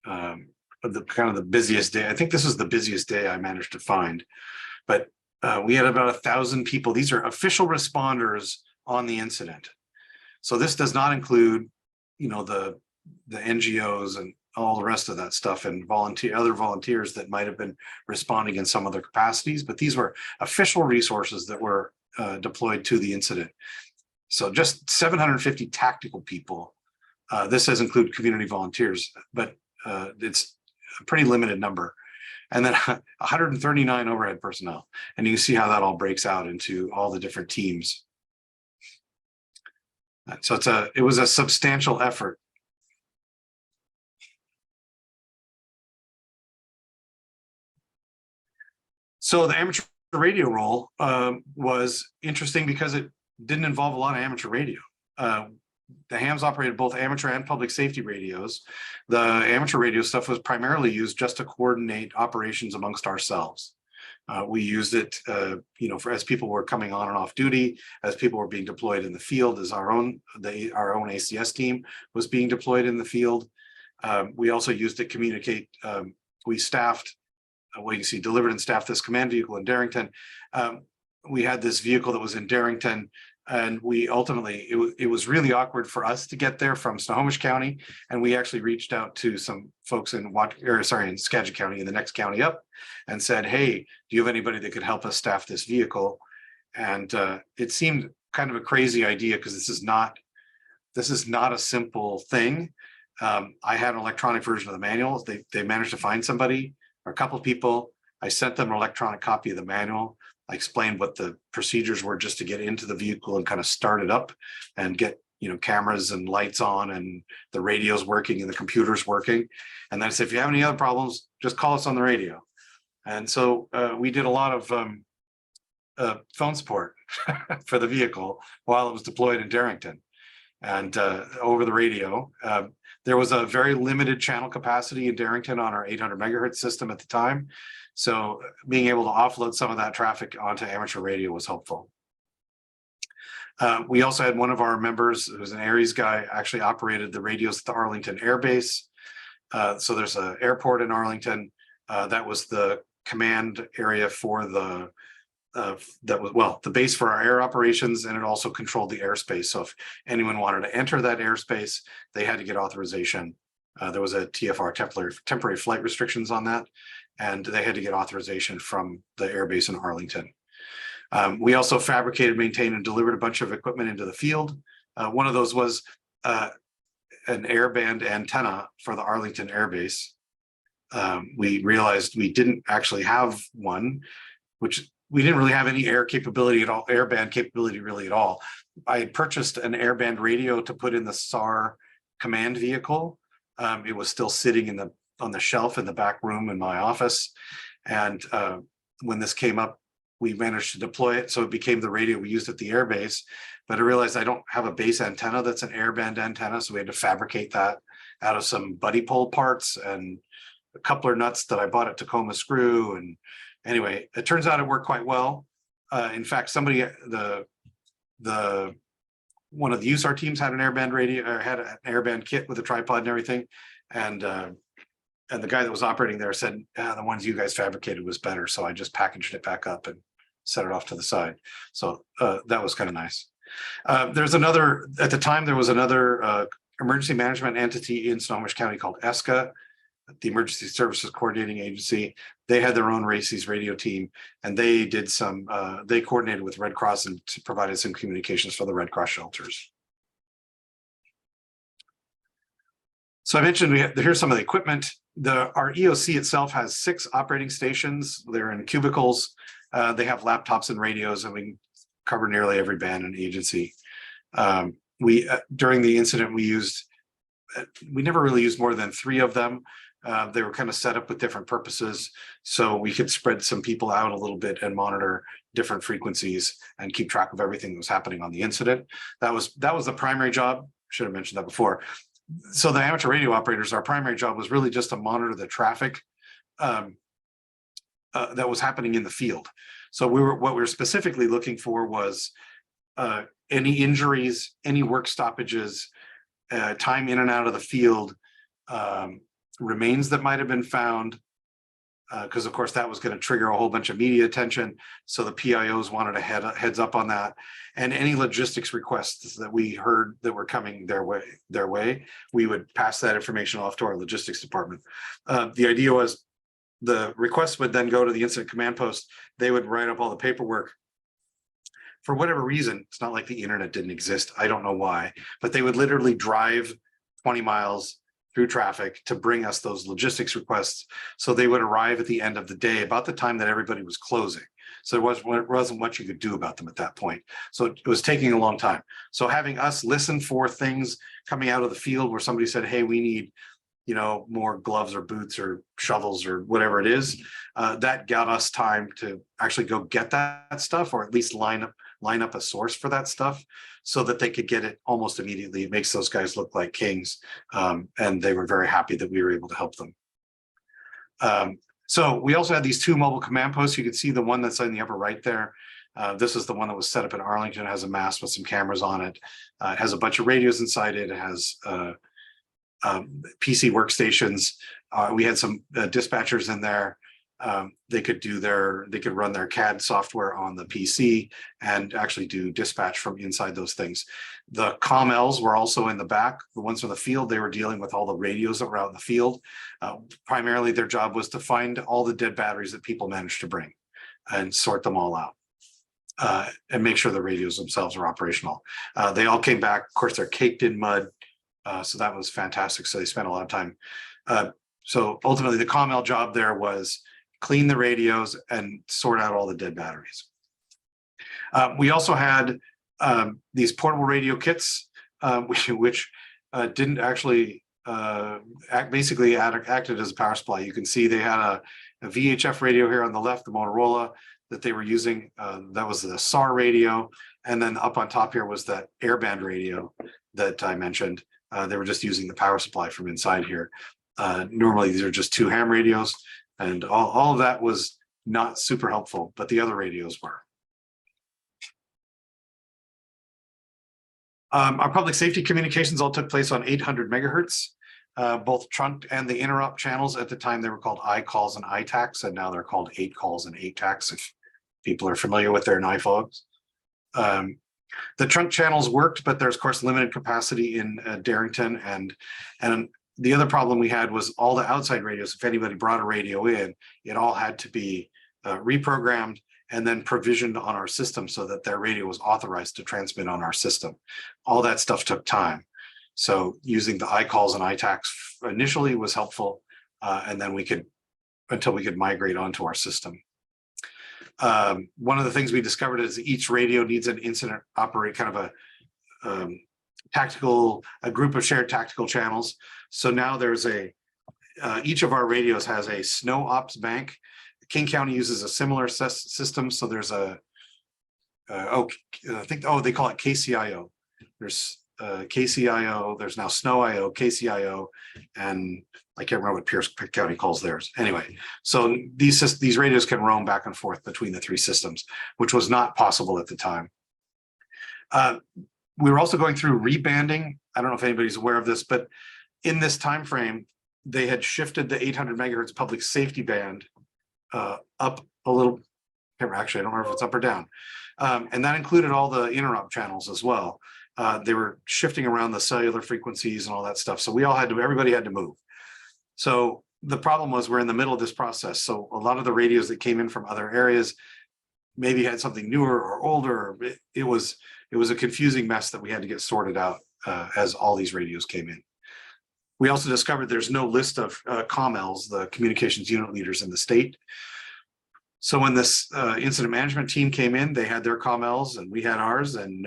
the busiest day. I think this is the busiest day I managed to find, but we had about 1,000 people. These are official responders on the incident. So this does not include, the NGOs and all the rest of that stuff and other volunteers that might have been responding in some other capacities, but these were official resources that were deployed to the incident. So just 750 tactical people. This does include community volunteers, but it's a pretty limited number. And then 139 overhead personnel. And you can see how that all breaks out into all the different teams. So it was a substantial effort. So the amateur radio role was interesting because it didn't involve a lot of amateur radio. The hams operated both amateur and public safety radios. The amateur radio stuff was primarily used just to coordinate operations amongst ourselves. We used it, as people were coming on and off duty, as people were being deployed in the field, as our own ACS team was being deployed in the field. We also used it to communicate. We staffed, you see, delivered and staffed this command vehicle in Darrington. We had this vehicle that was in Darrington, and we ultimately, it was really awkward for us to get there from Snohomish County, and we actually reached out to some folks in Skagit County, in the next county up, and said, hey, do you have anybody that could help us staff this vehicle? And it seemed kind of a crazy idea because this is not a simple thing. I had an electronic version of the manual. They managed to find somebody, or a couple of people. I sent them an electronic copy of the manual. I explained what the procedures were just to get into the vehicle and kind of start it up and get, cameras and lights on and the radios working and the computers working. And then I said, if you have any other problems, just call us on the radio. And so we did a lot of phone support for the vehicle while it was deployed in Darrington. and over the radio. There was a very limited channel capacity in Darrington on our 800 megahertz system at the time. So being able to offload some of that traffic onto amateur radio was helpful. We also had one of our members, who was an Aries guy, actually operated the radios at the Arlington Air Base. So there's an airport in Arlington. That was the command area for the the base for our air operations, and it also controlled the airspace. So if anyone wanted to enter that airspace, they had to get authorization. There was a TFR, temporary flight restrictions on that, and they had to get authorization from the airbase in Arlington. We also fabricated, maintained, and delivered a bunch of equipment into the field. One of those was an airband antenna for the Arlington Air Base. We realized we didn't actually have one, which we didn't really have any air capability at all, airband capability really at all. I had purchased an airband radio to put in the SAR command vehicle. It was still sitting on the shelf in the back room in my office. And when this came up, we managed to deploy it. So it became the radio we used at the airbase. But I realized I don't have a base antenna that's an airband antenna. So we had to fabricate that out of some buddy pole parts and a coupler nuts that I bought at Tacoma Screw. And anyway, it turns out it worked quite well. In fact, somebody, one of the USAR teams had an airband radio, or had an airband kit with a tripod and everything. And the guy that was operating there said, the ones you guys fabricated was better. So I just packaged it back up and set it off to the side. So that was kind of nice. There's another, at the time, there was another emergency management entity in Snohomish County called ESCA, the Emergency Services Coordinating Agency. They had their own RACES radio team, and they did some, they coordinated with Red Cross and provided some communications for the Red Cross shelters. So I mentioned here's some of the equipment. Our EOC itself has 6 operating stations. They're in cubicles. They have laptops and radios, and we cover nearly every band and agency. During the incident, we never really used more than 3 of them. They were kind of set up with different purposes, so we could spread some people out a little bit and monitor different frequencies and keep track of everything that was happening on the incident. That was the primary job. Should have mentioned that before. So the amateur radio operators, our primary job was really just to monitor the traffic that was happening in the field. So what we were specifically looking for was any injuries, any work stoppages, time in and out of the field, remains that might have been found, because of course that was going to trigger a whole bunch of media attention. So the PIOs wanted a heads up on that, and any logistics requests that we heard that were coming their way, we would pass that information off to our logistics department. The idea was the requests would then go to the incident command post. They would write up all the paperwork. For whatever reason, it's not like the internet didn't exist. I don't know why, but they would literally drive 20 miles through traffic to bring us those logistics requests. So they would arrive at the end of the day, about the time that everybody was closing. So there wasn't much you could do about them at that point. So it was taking a long time. So having us listen for things coming out of the field where somebody said, hey, we need, more gloves or boots or shovels or whatever it is, that got us time to actually go get that stuff, or at least line up a source for that stuff so that they could get it almost immediately. It makes those guys look like kings. And they were very happy that we were able to help them. So we also had these 2 mobile command posts. You can see the one that's in the upper right there. This is the one that was set up in Arlington. It has a mast with some cameras on it. It has a bunch of radios inside it. It has PC workstations. We had some dispatchers in there. They could run their CAD software on the PC and actually do dispatch from inside those things. The COMLs were also in the back. The ones from the field, they were dealing with all the radios that were out in the field. Primarily their job was to find all the dead batteries that people managed to bring and sort them all out. And make sure the radios themselves are operational. They all came back. Of course, they're caked in mud. So that was fantastic. So they spent a lot of time. So ultimately the COML job there was clean the radios and sort out all the dead batteries. We also had these portable radio kits, which didn't actually basically acted as a power supply. You can see they had a VHF radio here on the left, the Motorola that they were using. That was the SAR radio. And then up on top here was that airband radio that I mentioned. They were just using the power supply from inside here. Normally these are just 2 ham radios, and all of that was not super helpful, but the other radios were. Our public safety communications all took place on 800 megahertz. Both trunked and the interrupt channels. At the time they were called I-calls and I-tacs, and now they're called 8-calls and 8-tacs, if people are familiar with their NIFOGs. The trunk channels worked, but there's of course limited capacity in Darrington, and the other problem we had was all the outside radios. If anybody brought a radio in, it all had to be reprogrammed and then provisioned on our system so that their radio was authorized to transmit on our system. All that stuff took time. So using the I-calls and I-tacs initially was helpful, and then until we could migrate onto our system. One of the things we discovered is each radio needs an incident operate, kind of a group of shared tactical channels. So now there's each of our radios has a snow ops bank. King County uses a similar system. So there's they call it KCIO. There's KCIO, there's now SNOIO, KCIO, and I can't remember what Pierce County calls theirs. Anyway, so these radios can roam back and forth between the 3 systems, which was not possible at the time. We were also going through rebanding. I don't know if anybody's aware of this, but in this time frame, they had shifted the 800 megahertz public safety band up a little. Actually, I don't remember if it's up or down, and that included all the interrupt channels as well. They were shifting around the cellular frequencies and all that stuff. So everybody had to move. So the problem was we're in the middle of this process. So a lot of the radios that came in from other areas maybe had something newer or older. It was a confusing mess that we had to get sorted out as all these radios came in. We also discovered there's no list of COMLs, the communications unit leaders in the state. So when this incident management team came in, they had their COMLs and we had ours, and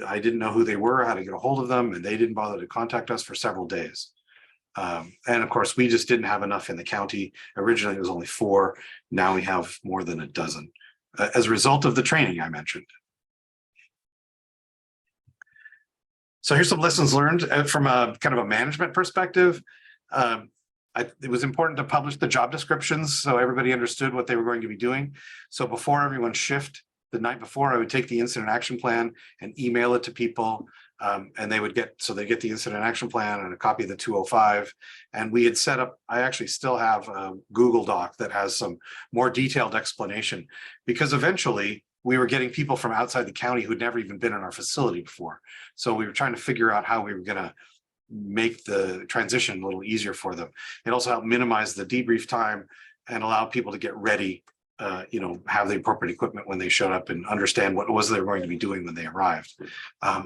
I didn't know who they were, how to get a hold of them, and they didn't bother to contact us for several days. And of course, we just didn't have enough in the county. Originally, it was only 4. Now we have more than a dozen as a result of the training I mentioned. So here's some lessons learned from a kind of a management perspective. It was important to publish the job descriptions so everybody understood what they were going to be doing. So before everyone shift, the night before, I would take the incident action plan and email it to people, and they get the incident action plan and a copy of the 205. And we had set up, I actually still have a Google Doc that has some more detailed explanation, because eventually we were getting people from outside the county who'd never even been in our facility before. So we were trying to figure out how we were going to make the transition a little easier for them. It also helped minimize the debrief time and allow people to get ready, have the appropriate equipment when they showed up and understand what it was they were going to be doing when they arrived.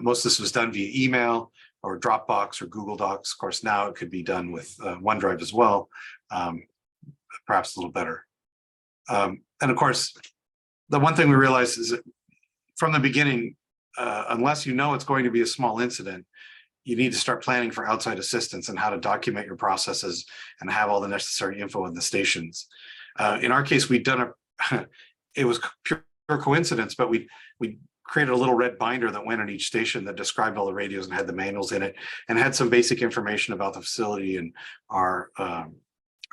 Most of this was done via email or Dropbox or Google Docs. Of course, now it could be done with OneDrive as well, perhaps a little better. And of course, the one thing we realized is that from the beginning, unless you know it's going to be a small incident, you need to start planning for outside assistance and how to document your processes and have all the necessary info in the stations. In our case, we'd done it was pure coincidence, but we created a little red binder that went on each station that described all the radios and had the manuals in it and had some basic information about the facility, and our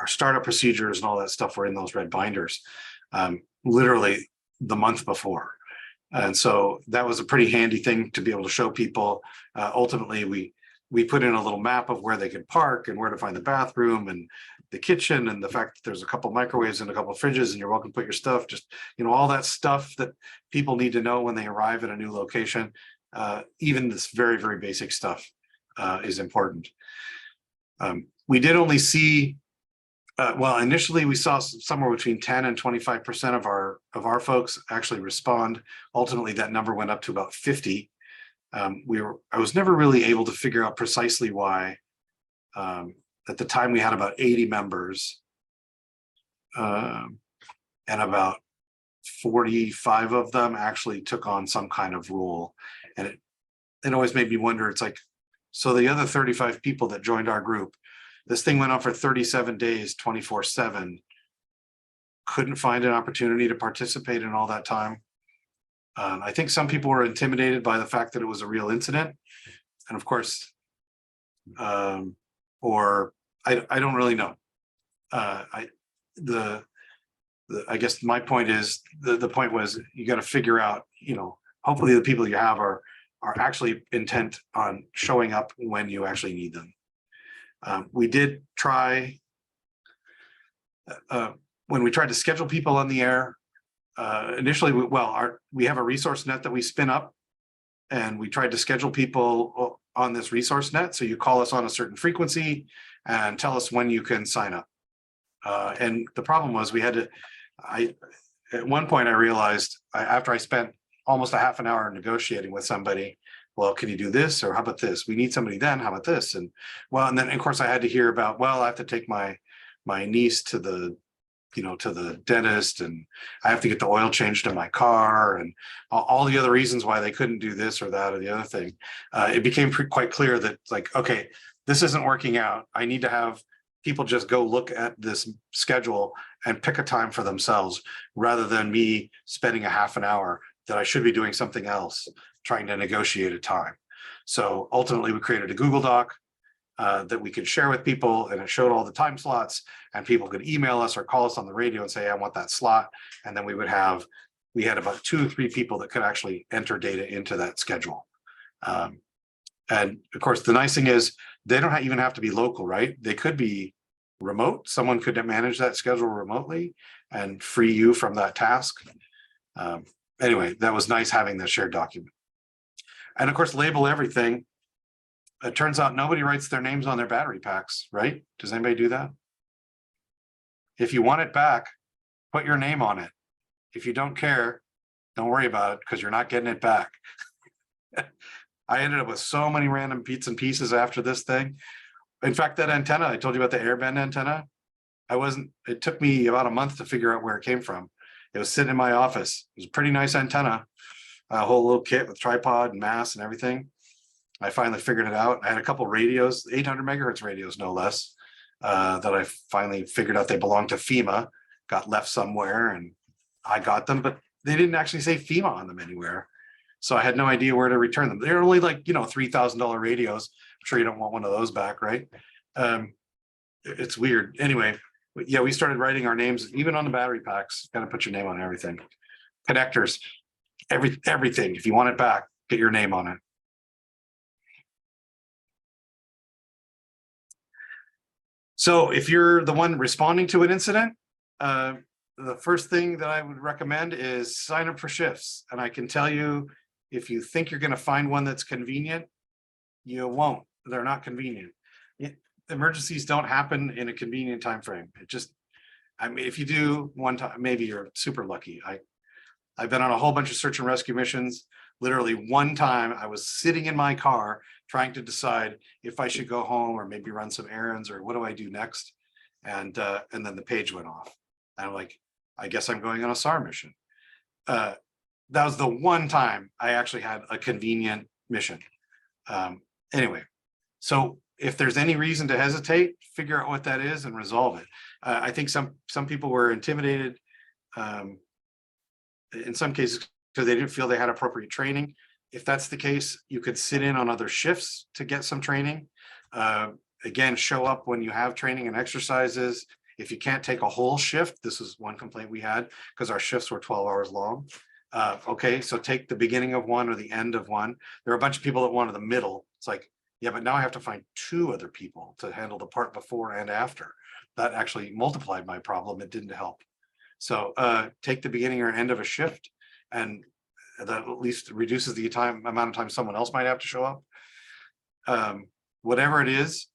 startup procedures and all that stuff were in those red binders literally the month before. And so that was a pretty handy thing to be able to show people. Ultimately, we put in a little map of where they could park and where to find the bathroom and the kitchen, and the fact that there's a couple microwaves and a couple fridges and you're welcome to put your stuff, just, all that stuff that people need to know when they arrive at a new location. Even this very, very basic stuff is important. We did only see, initially we saw somewhere between 10 and 25% of our folks actually respond. Ultimately, that number went up to about 50. I was never really able to figure out precisely why. At the time, we had about 80 members, and about 45 of them actually took on some kind of role. And it always made me wonder, it's like, so the other 35 people that joined our group, this thing went on for 37 days, 24/7, couldn't find an opportunity to participate in all that time. I think some people were intimidated by the fact that it was a real incident. And of course, or I don't really know. I guess my point is the point was you got to figure out, hopefully the people you have are actually intent on showing up when you actually need them. We did try when we tried to schedule people on the air. Initially, we have a resource net that we spin up, and we tried to schedule people on this resource net. So you call us on a certain frequency and tell us when you can sign up. And the problem was at one point I realized after I spent almost a half an hour negotiating with somebody, well, can you do this? Or how about this? We need somebody then, how about this? And then of course I had to hear about, well, I have to take my niece to the dentist, and I have to get the oil changed in my car, and all the other reasons why they couldn't do this or that or the other thing. It became quite clear that okay, this isn't working out. I need to have people just go look at this schedule and pick a time for themselves, rather than me spending a half an hour that I should be doing something else, trying to negotiate a time. So ultimately we created a Google Doc that we could share with people, and it showed all the time slots, and people could email us or call us on the radio and say, I want that slot. And then we had about 2 or 3 people that could actually enter data into that schedule. And of course, the nice thing is they don't even have to be local, right? They could be remote. Someone could manage that schedule remotely and free you from that task. Anyway, that was nice having the shared document. And of course, label everything. It turns out nobody writes their names on their battery packs, right? Does anybody do that? If you want it back, put your name on it. If you don't care, don't worry about it, because you're not getting it back. I ended up with so many random bits and pieces after this thing. In fact, that antenna, I told you about the airbend antenna. It took me about a month to figure out where it came from. It was sitting in my office. It was a pretty nice antenna, a whole little kit with tripod and mast and everything. I finally figured it out. I had a couple radios, 800 megahertz radios, no less, that I finally figured out they belonged to FEMA, got left somewhere, and I got them, but they didn't actually say FEMA on them anywhere. So I had no idea where to return them. They're only like, $3,000 radios. I'm sure you don't want one of those back, right? It's weird. Anyway, yeah, we started writing our names, even on the battery packs. Got to put your name on everything. Connectors, everything. If you want it back, get your name on it. So if you're the one responding to an incident, the first thing that I would recommend is sign up for shifts. And I can tell you, if you think you're going to find one that's convenient, you won't. They're not convenient. Emergencies don't happen in a convenient time frame. If you do one time, maybe you're super lucky. I've been on a whole bunch of search and rescue missions. Literally one time I was sitting in my car trying to decide if I should go home or maybe run some errands or what do I do next. And then the page went off. And I'm like, I guess I'm going on a SAR mission. That was the one time I actually had a convenient mission. Anyway, so if there's any reason to hesitate, figure out what that is and resolve it. I think some people were intimidated in some cases because they didn't feel they had appropriate training. If that's the case, you could sit in on other shifts to get some training. Again, show up when you have training and exercises. If you can't take a whole shift, this is one complaint we had because our shifts were 12 hours long. Okay, so take the beginning of one or the end of one. There are a bunch of people that wanted the middle. It's like, yeah, but now I have to find 2 other people to handle the part before and after. That actually multiplied my problem. It didn't help. So take the beginning or end of a shift, and that at least reduces the amount of time someone else might have to show up. Whatever it is,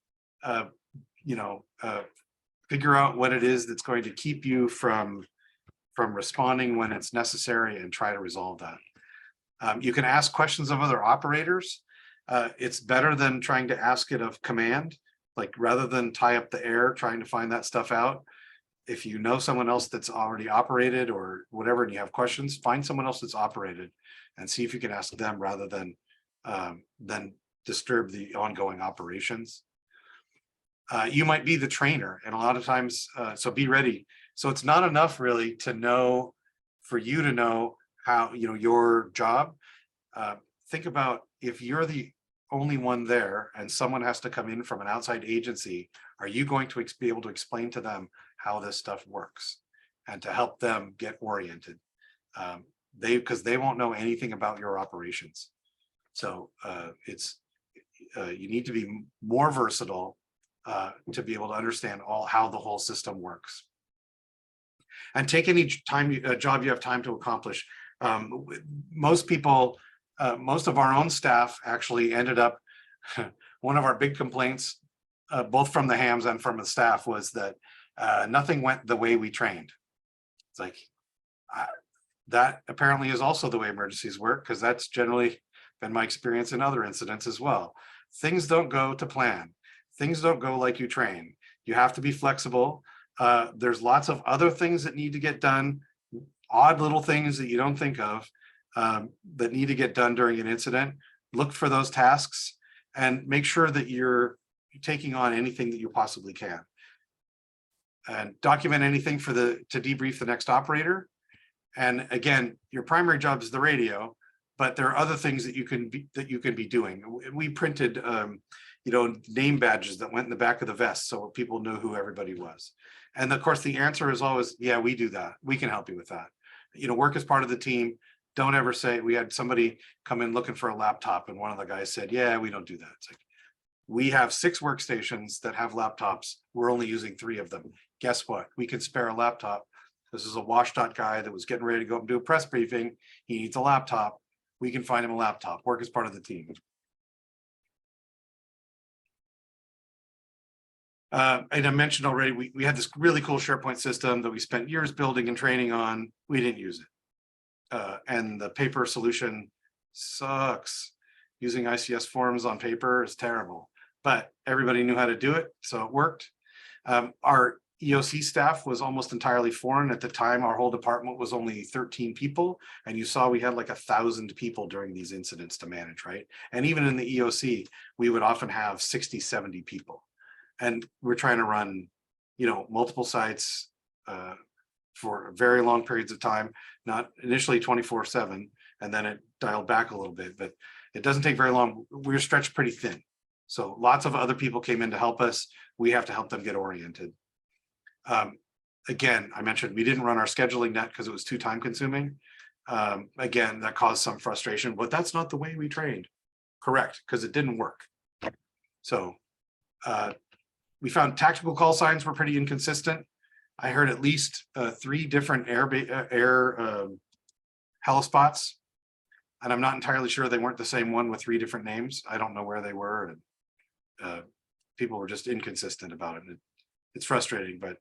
figure out what it is that's going to keep you from responding when it's necessary and try to resolve that. You can ask questions of other operators. It's better than trying to ask it of command, like rather than tie up the air trying to find that stuff out. If you know someone else that's already operated or whatever, and you have questions, find someone else that's operated and see if you can ask them rather than disturb the ongoing operations. You might be the trainer, and a lot of times, so be ready. So it's not enough really to know, for you to know how, your job. Think about if you're the only one there and someone has to come in from an outside agency, are you going to be able to explain to them how this stuff works and to help them get oriented? Because they won't know anything about your operations. So you need to be more versatile to be able to understand how the whole system works. And take any job you have time to accomplish. Most people, most of our own staff actually ended up, one of our big complaints, both from the hams and from the staff, was that nothing went the way we trained. It's like, that apparently is also the way emergencies work, because that's generally been my experience in other incidents as well. Things don't go to plan. Things don't go like you train. You have to be flexible. There's lots of other things that need to get done, odd little things that you don't think of that need to get done during an incident. Look for those tasks and make sure that you're taking on anything that you possibly can. And document anything to debrief the next operator. And again, your primary job is the radio, but there are other things that you can be doing. We printed name badges that went in the back of the vest so people knew who everybody was. And of course, the answer is always, yeah, we do that. We can help you with that. Work as part of the team. Don't ever say, we had somebody come in looking for a laptop and one of the guys said, yeah, we don't do that. It's like, we have 6 workstations that have laptops. We're only using 3 of them. Guess what? We can spare a laptop. This is a WSDOT guy that was getting ready to go up and do a press briefing. He needs a laptop. We can find him a laptop. Work as part of the team. And I mentioned already, we had this really cool SharePoint system that we spent years building and training on. We didn't use it. And the paper solution sucks. Using ICS forms on paper is terrible, but everybody knew how to do it, so it worked. Our EOC staff was almost entirely foreign. At the time, our whole department was only 13 people, and you saw we had like 1,000 people during these incidents to manage, right? And even in the EOC, we would often have 60, 70 people. And we're trying to run, multiple sites for very long periods of time, not initially 24/7, and then it dialed back a little bit, but it doesn't take very long. We're stretched pretty thin. So lots of other people came in to help us. We have to help them get oriented. Again, I mentioned we didn't run our scheduling net because it was too time consuming. Again, that caused some frustration, but that's not the way we trained. Correct, because it didn't work. So we found tactical call signs were pretty inconsistent. I heard at least 3 different air helospots, and I'm not entirely sure they weren't the same one with 3 different names. I don't know where they were, and people were just inconsistent about it. It's frustrating, but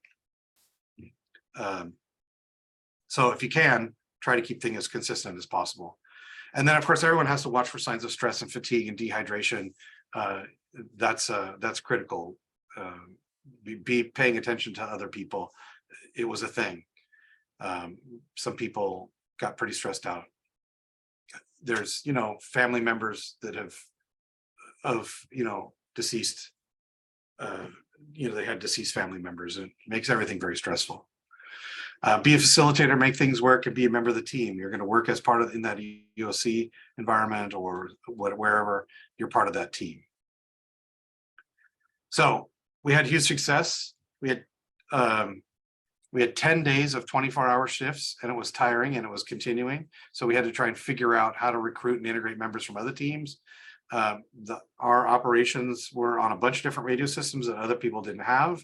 so if you can, try to keep things as consistent as possible. And then, of course, everyone has to watch for signs of stress and fatigue and dehydration. That's critical. Be paying attention to other people. It was a thing. Some people got pretty stressed out. There's, family members that of deceased, they had deceased family members, and it makes everything very stressful. Be a facilitator, make things work, and be a member of the team. You're going to work as part of in that EOC environment or wherever you're part of that team. So we had huge success. We had 10 days of 24-hour shifts, and it was tiring and it was continuing. So we had to try and figure out how to recruit and integrate members from other teams. Our operations were on a bunch of different radio systems that other people didn't have.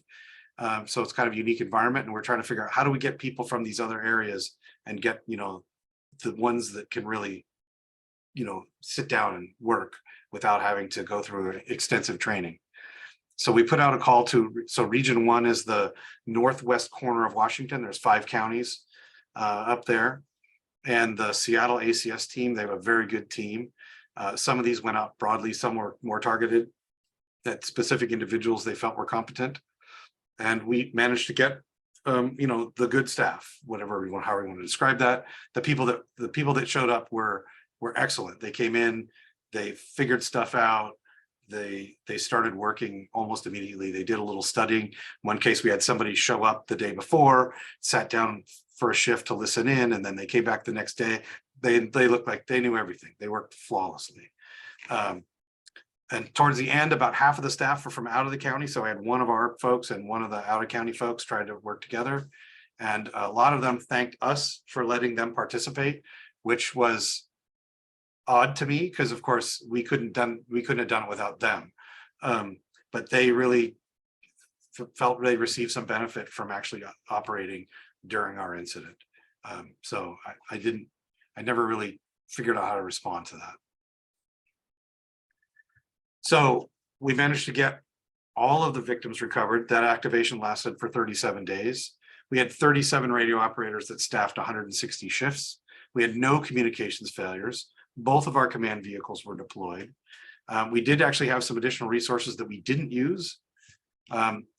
So it's kind of a unique environment, and we're trying to figure out how do we get people from these other areas and get, the ones that can really, sit down and work without having to go through extensive training. So we put out a call so region 1 is the northwest corner of Washington. There's 5 counties up there, and the Seattle ACS team, they have a very good team. Some of these went out broadly, some were more targeted at specific individuals they felt were competent. And we managed to get, the good staff, however we want to describe that. The people that showed up were excellent. They came in, they figured stuff out. They started working almost immediately. They did a little studying. One case, we had somebody show up the day before, sat down for a shift to listen in, and then they came back the next day. they looked like they knew everything. They worked flawlessly. And towards the end, about half of the staff were from out of the county. So I had one of our folks and one of the out of county folks tried to work together. And a lot of them thanked us for letting them participate, which was odd to me because of course we couldn't have done it without them. But they really felt they received some benefit from actually operating during our incident. So I never really figured out how to respond to that. So we managed to get all of the victims recovered. That activation lasted for 37 days. We had 37 radio operators that staffed 160 shifts. We had no communications failures. Both of our command vehicles were deployed. We did actually have some additional resources that we didn't use.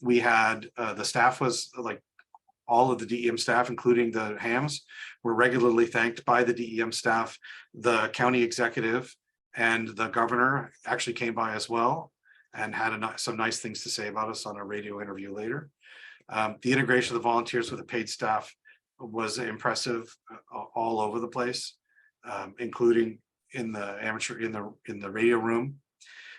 We had the staff was like all of the DEM staff, including the hams, were regularly thanked by the DEM staff. The county executive and the governor actually came by as well and had some nice things to say about us on a radio interview later. The integration of the volunteers with the paid staff was impressive all over the place, including in the amateur, in the radio room.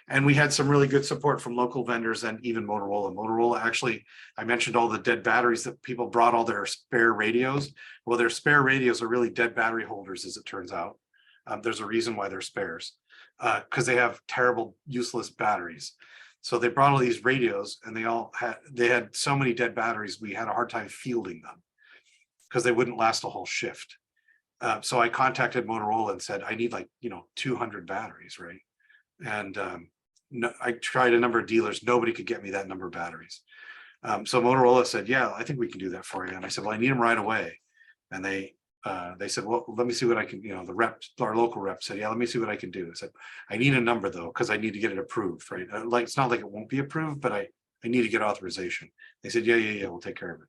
And we had some really good support from local vendors and even Motorola. Motorola actually, I mentioned all the dead batteries that people brought all their spare radios. Well, their spare radios are really dead battery holders, as it turns out. There's a reason why they're spares, because they have terrible, useless batteries. So they brought all these radios and they had so many dead batteries, we had a hard time fielding them because they wouldn't last a whole shift. So I contacted Motorola and said, I need 200 batteries, right? And no, I tried a number of dealers, nobody could get me that number of batteries. So Motorola said, yeah, I think we can do that for you. And I said, well, I need them right away. And they said, well, let me see what I can, the rep, our local rep said, yeah, let me see what I can do. I said, I need a number though, because I need to get it approved, right? It's not like it won't be approved, but I need to get authorization. They said, yeah, we'll take care of it.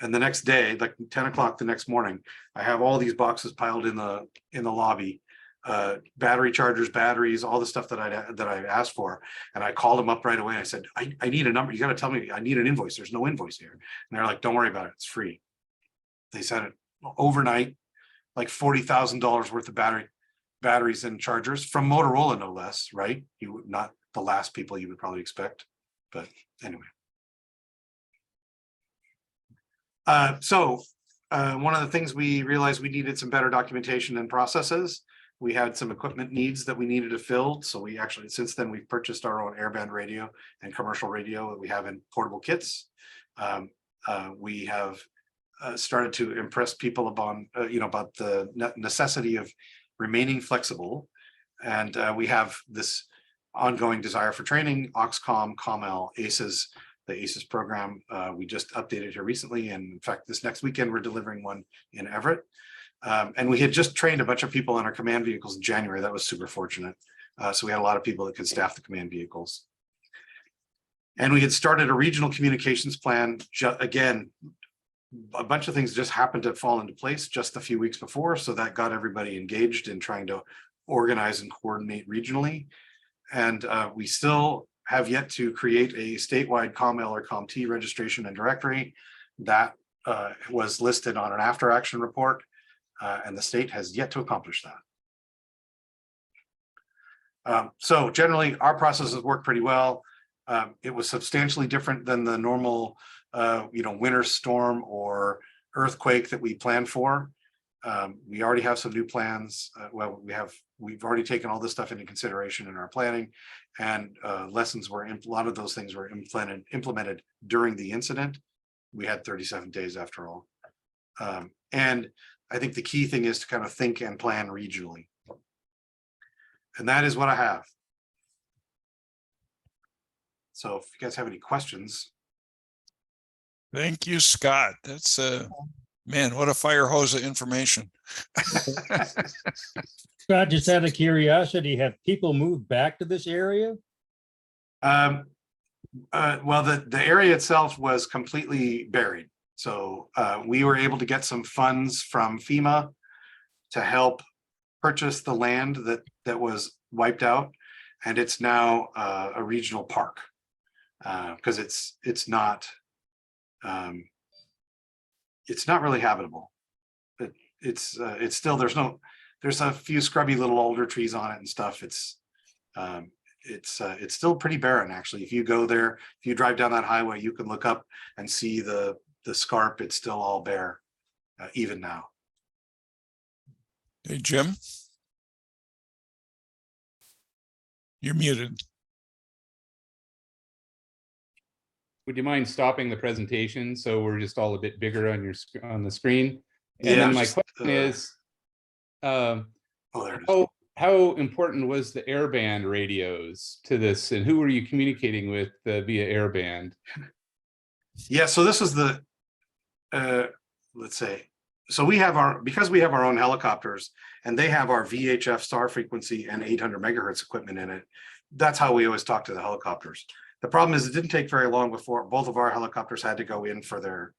And the next day, like 10 o'clock the next morning, I have all these boxes piled in the lobby, battery chargers, batteries, all the stuff that I asked for. And I called them up right away. And I said, I need a number. You got to tell me, I need an invoice. There's no invoice here. And they're like, don't worry about it. It's free. They sent it overnight, like $40,000 worth of batteries and chargers from Motorola, no less, right? You would not the last people you would probably expect, but anyway. So one of the things we realized we needed some better documentation and processes. We had some equipment needs that we needed to fill. So we actually, since then, we've purchased our own airband radio and commercial radio that we have in portable kits. We have started to impress people upon, about the necessity of remaining flexible. And we have this ongoing desire for training, Oxcom, ComL, ACES, the ACES program. We just updated here recently. And in fact, this next weekend, we're delivering one in Everett. And we had just trained a bunch of people on our command vehicles in January. That was super fortunate. So we had a lot of people that could staff the command vehicles. And we had started a regional communications plan. Again, a bunch of things just happened to fall into place just a few weeks before. So that got everybody engaged in trying to organize and coordinate regionally. And we still have yet to create a statewide ComL or ComT registration and directory. That was listed on an after action report. And the state has yet to accomplish that. So generally, our processes work pretty well. It was substantially different than the normal, winter storm or earthquake that we planned for. We already have some new plans. We've already taken all this stuff into consideration in our planning, and a lot of those things were implemented during the incident. We had 37 days after all. And I think the key thing is to kind of think and plan regionally. And that is what I have. So if you guys have any questions. Thank you, Scott. That's man, what a fire hose of information. Scott, just out of curiosity, have people moved back to this area? Well, the area itself was completely buried. So we were able to get some funds from FEMA to help purchase the land that was wiped out, and it's now a regional park because it's not really habitable. It's still, there's no, there's a few scrubby little alder trees on it and stuff. It's still pretty barren, actually. If you go there, if you drive down that highway, you can look up and see the scarp. It's still all bare, even now. Hey, Jim. You're muted. Would you mind stopping the presentation so we're just all a bit bigger on the screen? And then my question is, oh, there it is. how important was the airband radios to this, and who were you communicating with via airband? Yeah, so this is the let's say, so because we have our own helicopters and they have our VHF star frequency and 800 megahertz equipment in it. That's how we always talk to the helicopters. The problem is it didn't take very long before both of our helicopters had to go in for their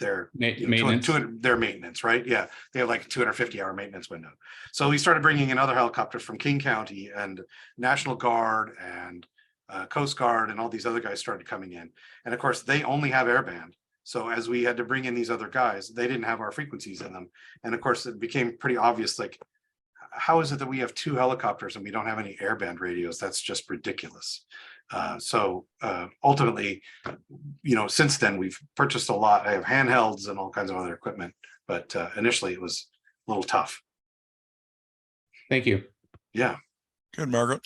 their maintenance. Their maintenance, right? Yeah, they have like a 250-hour maintenance window. So we started bringing in other helicopters from King County, and National Guard and Coast Guard, and all these other guys started coming in. And of course, they only have airband. So as we had to bring in these other guys, they didn't have our frequencies in them. And of course, it became pretty obvious, like, how is it that we have 2 helicopters and we don't have any airband radios? That's just ridiculous. So ultimately, since then we've purchased a lot. I have handhelds and all kinds of other equipment, but initially it was a little tough. Thank you. Yeah. Good, Margaret.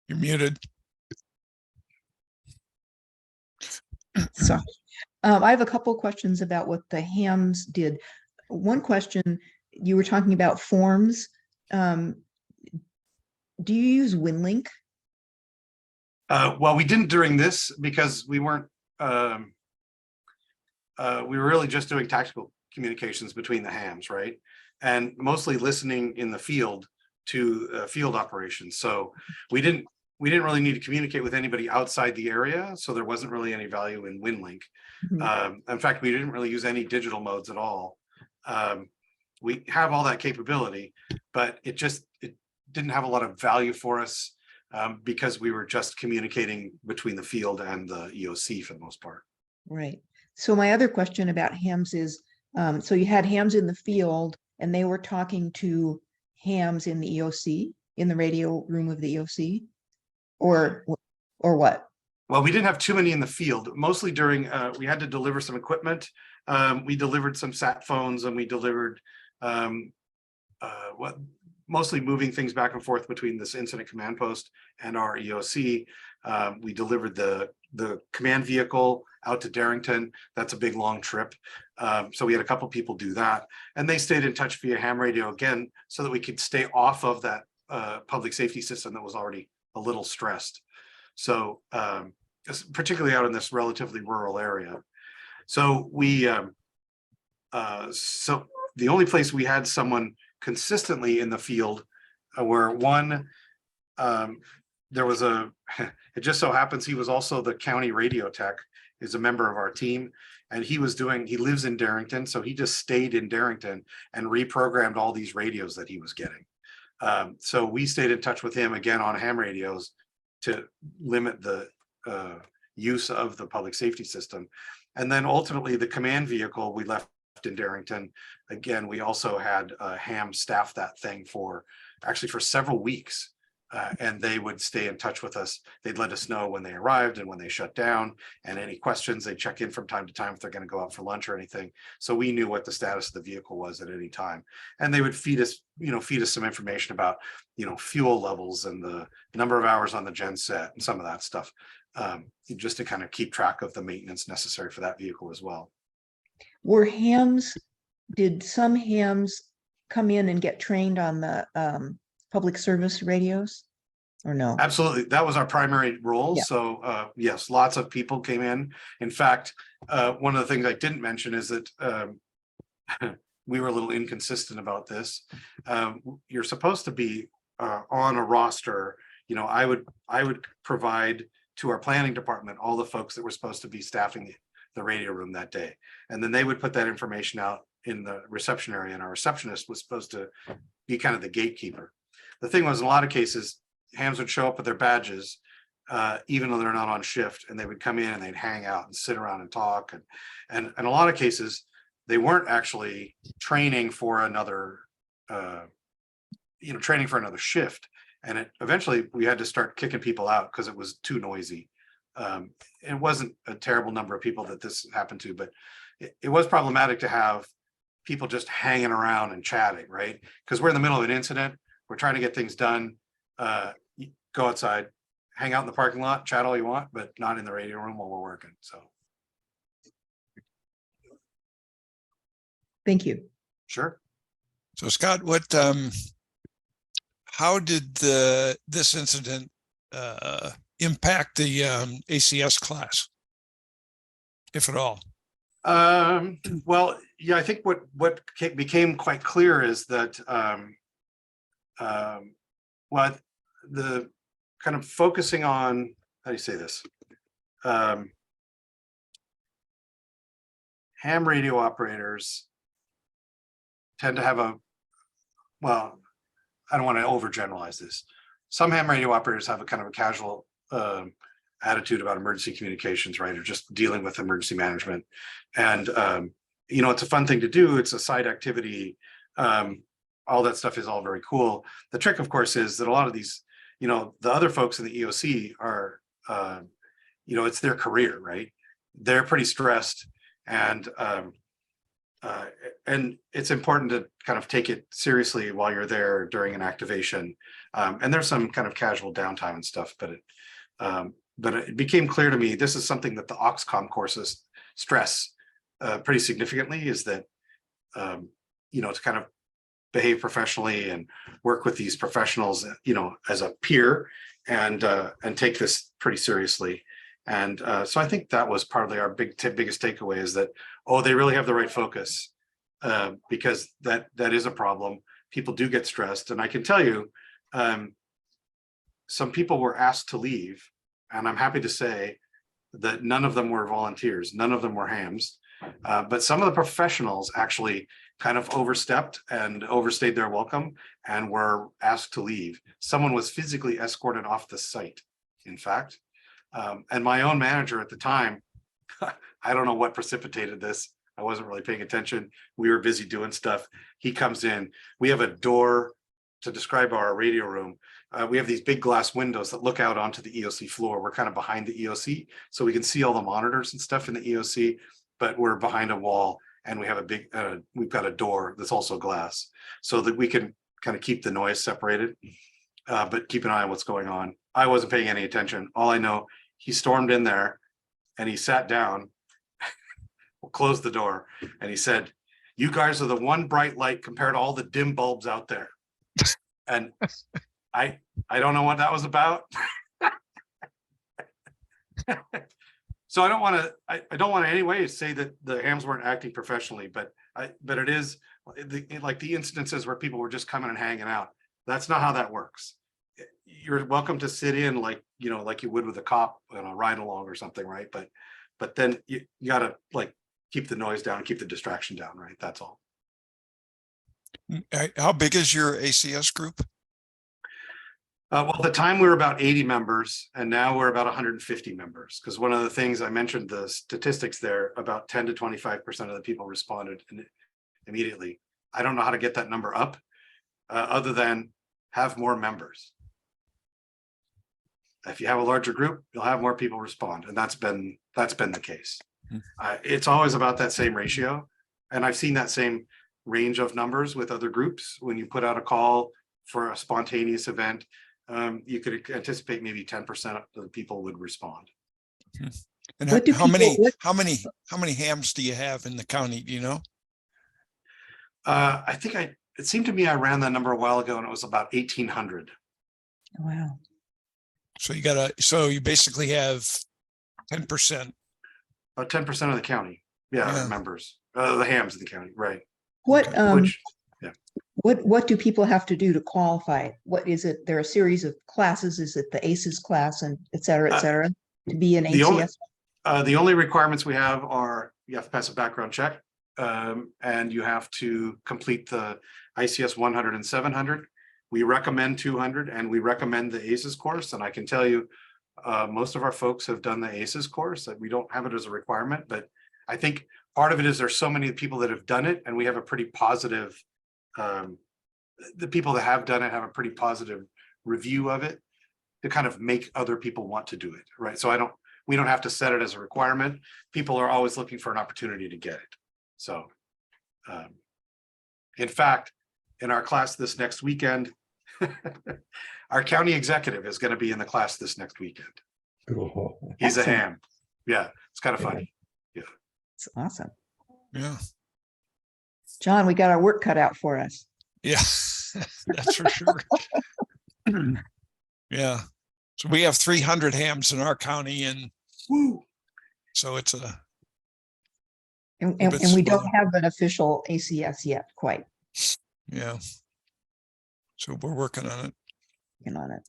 You're muted. So I have a couple of questions about what the hams did. One question, you were talking about forms. Do you use WinLink? Well, we didn't during this because we weren't, we were really just doing tactical communications between the hams, right? And mostly listening in the field to field operations. So we didn't really need to communicate with anybody outside the area. So there wasn't really any value in WinLink. Mm-hmm. In fact, we didn't really use any digital modes at all. We have all that capability, but it didn't have a lot of value for us because we were just communicating between the field and the EOC for the most part. Right. So my other question about hams is, so you had hams in the field and they were talking to hams in the EOC, in the radio room of the EOC, or what? Well, we didn't have too many in the field. Mostly during, we had to deliver some equipment. We delivered some sat phones, and we delivered mostly moving things back and forth between this incident command post and our EOC. We delivered the command vehicle out to Darrington. That's a big long trip. So we had a couple people do that, and they stayed in touch via ham radio again, so that we could stay off of that public safety system that was already a little stressed. So particularly out in this relatively rural area. So we, so the only place we had someone consistently in the field where one, there was it just so happens he was also the county radio tech, is a member of our team, and he lives in Darrington, so he just stayed in Darrington and reprogrammed all these radios that he was getting. So we stayed in touch with him again on ham radios to limit the use of the public safety system. And then ultimately the command vehicle we left in Darrington, again, we also had ham staff that thing for several weeks. And they would stay in touch with us. They'd let us know when they arrived and when they shut down, and any questions. They'd check in from time to time if they're going to go out for lunch or anything. So we knew what the status of the vehicle was at any time. And they would feed us some information about, fuel levels and the number of hours on the gen set and some of that stuff, just to kind of keep track of the maintenance necessary for that vehicle as well. Did some hams come in and get trained on the public service radios, or no? Absolutely, that was our primary role. Yeah. So yes, lots of people came in. In fact, one of the things I didn't mention is that we were a little inconsistent about this. You're supposed to be on a roster. I would provide to our planning department all the folks that were supposed to be staffing the radio room that day, and then they would put that information out in the reception area, and our receptionist was supposed to be kind of the gatekeeper. The thing was, in a lot of cases, hams would show up with their badges, even though they're not on shift, and they would come in and they'd hang out and sit around and talk. And in a lot of cases, they weren't actually training for another, training for another shift. And eventually we had to start kicking people out because it was too noisy. It wasn't a terrible number of people that this happened to, but it was problematic to have people just hanging around and chatting, right? Because we're in the middle of an incident, we're trying to get things done. Go outside, hang out in the parking lot, chat all you want, but not in the radio room while we're working. So, Thank you. sure. So Scott, how did this incident impact the ACS class, if at all? Well, yeah, I think what became quite clear is that what the kind of focusing on, how do you say this? Ham radio operators tend to have well, I don't want to overgeneralize this. Some ham radio operators have a kind of a casual attitude about emergency communications, right? Or just dealing with emergency management. And, it's a fun thing to do. It's a side activity. All that stuff is all very cool. The trick, of course, is that a lot of these, the other folks in the EOC are, it's their career, right? They're pretty stressed, and it's important to kind of take it seriously while you're there during an activation. And there's some kind of casual downtime and stuff, but it became clear to me, this is something that the Oxcom courses stress pretty significantly, is that, to kind of behave professionally and work with these professionals, as a peer, and take this pretty seriously. And so I think that was partly our biggest takeaway, is that, they really have the right focus, because that is a problem. People do get stressed. And I can tell you, some people were asked to leave, and I'm happy to say that none of them were volunteers. None of them were hams. But some of the professionals actually kind of overstepped and overstayed their welcome and were asked to leave. Someone was physically escorted off the site, in fact. And my own manager at the time, I don't know what precipitated this. I wasn't really paying attention. We were busy doing stuff. He comes in. We have a door, to describe our radio room. We have these big glass windows that look out onto the EOC floor. We're kind of behind the EOC, so we can see all the monitors and stuff in the EOC, but we're behind a wall, and we have we've got a door that's also glass, so that we can kind of keep the noise separated, but keep an eye on what's going on. I wasn't paying any attention. All I know, he stormed in there and he sat down, closed the door, and he said, "You guys are the one bright light compared to all the dim bulbs out there." And I don't know what that was about. So I don't want to in any way say that the hams weren't acting professionally, but it is like the instances where people were just coming and hanging out. That's not how that works. You're welcome to sit in like you would with a cop on a ride along or something, right? But then you gotta keep the noise down, keep the distraction down, right? That's all. How big is your ACS group? Well, at the time we were about 80 members, and now we're about 150 members. Because one of the things I mentioned, the statistics there, about 10 to 25% of the people responded immediately. I don't know how to get that number up, other than have more members. If you have a larger group, you'll have more people respond, and that's been the case. It's always about that same ratio, and I've seen that same range of numbers with other groups. When you put out a call for a spontaneous event, you could anticipate maybe 10% of the people would respond. And What do how many hams do you have in the county? Do you know? I think it seemed to me I ran that number a while ago, and it was about 1,800. Wow. So you basically have 10%. About 10% of the county, members, the hams in the county, right? What Which, what do people have to do to qualify? What is it? There are a series of classes. Is it the ACES class and et cetera, to be an ACS? The only requirements we have are you have to pass a background check, and you have to complete the ICS 100 and 700. We recommend 200, and we recommend the ACES course. And I can tell you, most of our folks have done the ACES course. That we don't have it as a requirement, but I think part of it is there's so many people that have done it, and we have a pretty positive. The people that have done it have a pretty positive review of it to kind of make other people want to do it, right? So we don't have to set it as a requirement. People are always looking for an opportunity to get it. So, in fact, in our class this next weekend, our county executive is going to be in the class this next weekend. He's a Excellent. ham. Yeah, it's kind of funny. It's awesome. Yeah. John, we got our work cut out for us. Yeah, that's for sure. Yeah. So we have 300 hams in our county, and Woo. so it's a, And bit we don't slow. have an official ACS yet, quite, yeah. So we're working on it. on it.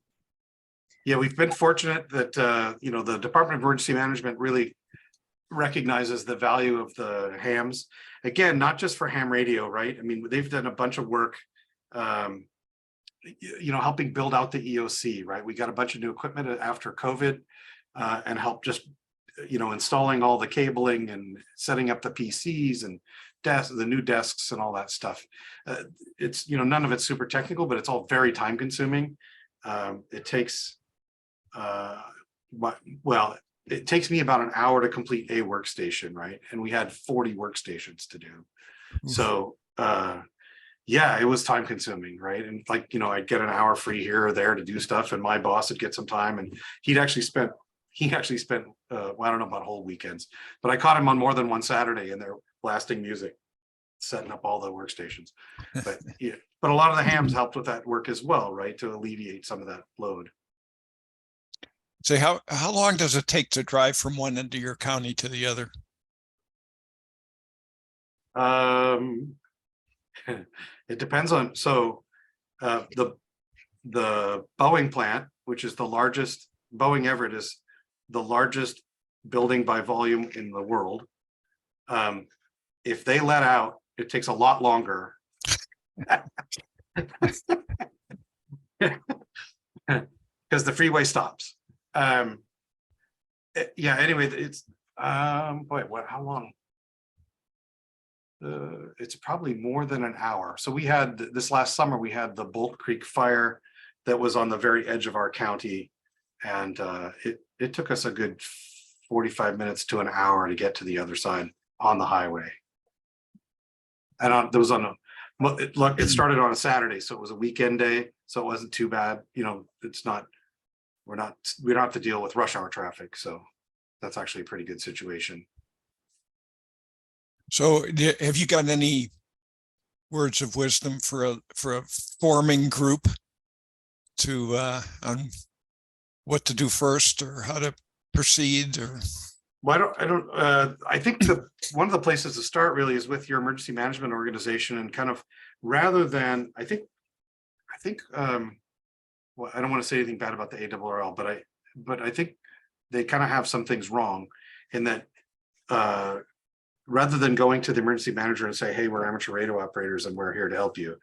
Yeah, we've been fortunate that, the Department of Emergency Management really recognizes the value of the hams. Again, not just for ham radio, right? I mean, they've done a bunch of work, helping build out the EOC, right? We got a bunch of new equipment after COVID and help just, installing all the cabling and setting up the PCs and the new desks and all that stuff. It's, none of it's super technical, but it's all very time consuming. It takes, it takes me about an hour to complete a workstation, right? And we had 40 workstations to do. Oof. So, yeah, it was time consuming, right? And I'd get an hour free here or there to do stuff, and my boss would get some time, and he actually spent, I don't know about whole weekends, but I caught him on more than one Saturday, and they're blasting music, setting up all the workstations. But yeah, but a lot of the hams helped with that work as well, right? To alleviate some of that load. So how long does it take to drive from one end of your county to the other? It depends on, the Boeing plant, which is the largest, Boeing Everett is the largest building by volume in the world. If they let out, it takes a lot longer. Because the freeway stops. Yeah, anyway, it's how long? It's probably more than an hour. So we had this last summer, we had the Bolt Creek fire that was on the very edge of our county, and it took us a good 45 minutes to an hour to get to the other side on the highway. And there was it started on a Saturday, so it was a weekend day, so it wasn't too bad. It's not, we don't have to deal with rush hour traffic, so that's actually a pretty good situation. So have you got any words of wisdom for a forming group to on what to do first, or how to proceed? Or Well, I think one of the places to start really is with your emergency management organization, and kind of, rather than, I think well, I don't want to say anything bad about the ARRL, but I think they kind of have some things wrong in that, rather than going to the emergency manager and say, hey, we're amateur radio operators and we're here to help you.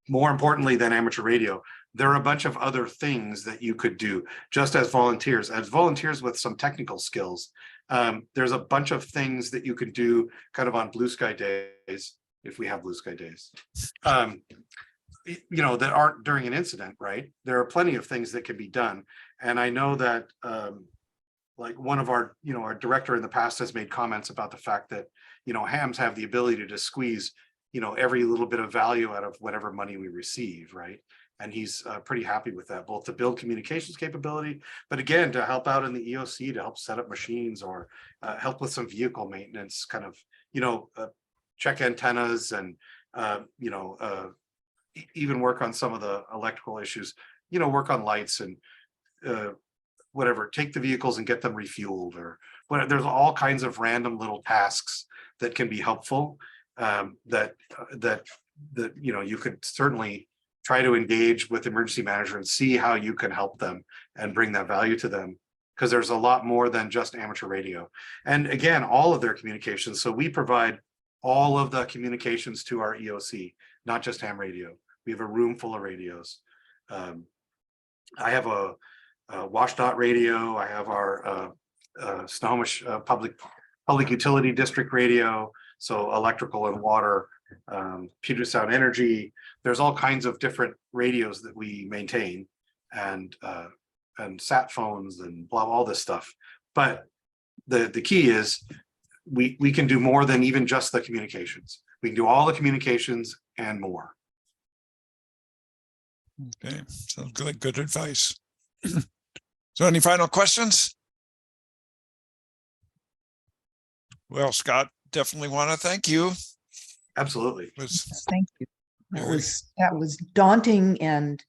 More importantly than amateur radio, there are a bunch of other things that you could do just as volunteers with some technical skills. There's a bunch of things that you could do kind of on blue sky days, if we have blue sky days, that aren't during an incident, right? There are plenty of things that can be done. And I know that like one of our director in the past has made comments about the fact that, hams have the ability to squeeze, every little bit of value out of whatever money we receive, right? And he's pretty happy with that, both to build communications capability, but again, to help out in the EOC, to help set up machines, or help with some vehicle maintenance, kind of, check antennas, and, even work on some of the electrical issues, work on lights and whatever, take the vehicles and get them refueled, or whatever. There's all kinds of random little tasks that can be helpful, that you could certainly try to engage with the emergency manager and see how you can help them and bring that value to them, because there's a lot more than just amateur radio. And again, all of their communications. So we provide all of the communications to our EOC, not just ham radio. We have a room full of radios. I have WashDOT radio. I have our Snohomish Public Utility District radio. So electrical and water, Puget Sound Energy. There's all kinds of different radios that we maintain, and sat phones and blah, all this stuff. But the key is we can do more than even just the communications. We can do all the communications and more. Okay, so good advice. So any final questions? Well, Scott, definitely want to thank you. Absolutely. It was Thank you. very- That was daunting and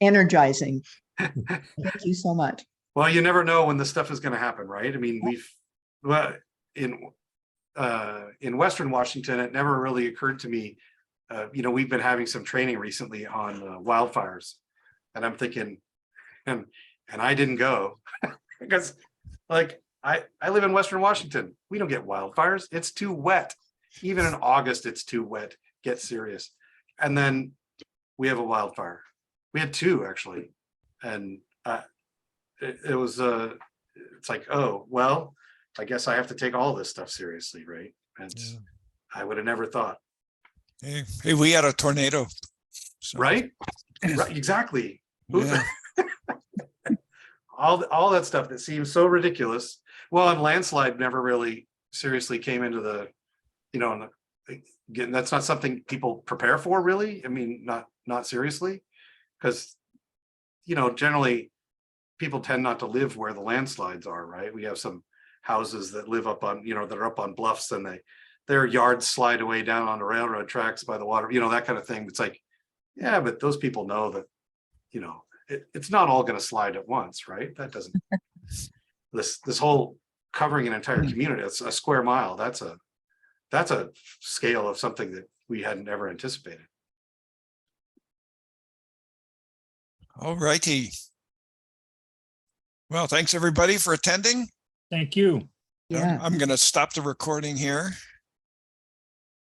energizing. Thank you so much. Well, you never know when this stuff is going to happen, right? I mean, in Western Washington, it never really occurred to me. We've been having some training recently on wildfires, and I'm thinking, and I didn't go because, like, I live in Western Washington. We don't get wildfires. It's too wet. Even in August, it's too wet. Get serious. And then we have a wildfire. We had two actually, and it was it's like, oh well, I guess I have to take all this stuff seriously, right? And Yeah. I would have never thought. Hey, we had a tornado. So, Right? Right, exactly. Who- Yeah. all that stuff that seems so ridiculous. Well, and landslide never really seriously came into the, again, that's not something people prepare for, really. I mean, not seriously, because generally people tend not to live where the landslides are, right? We have some houses that live up on, that are up on bluffs, and their yards slide away down on the railroad tracks by the water, that kind of thing. It's like, yeah, but those people know that, it's not all going to slide at once, right? That doesn't, this whole covering an entire community, it's a square mile. That's a scale of something that we hadn't ever anticipated. All righty. Well, thanks everybody for attending. Thank you. Yeah. I'm going to stop the recording here.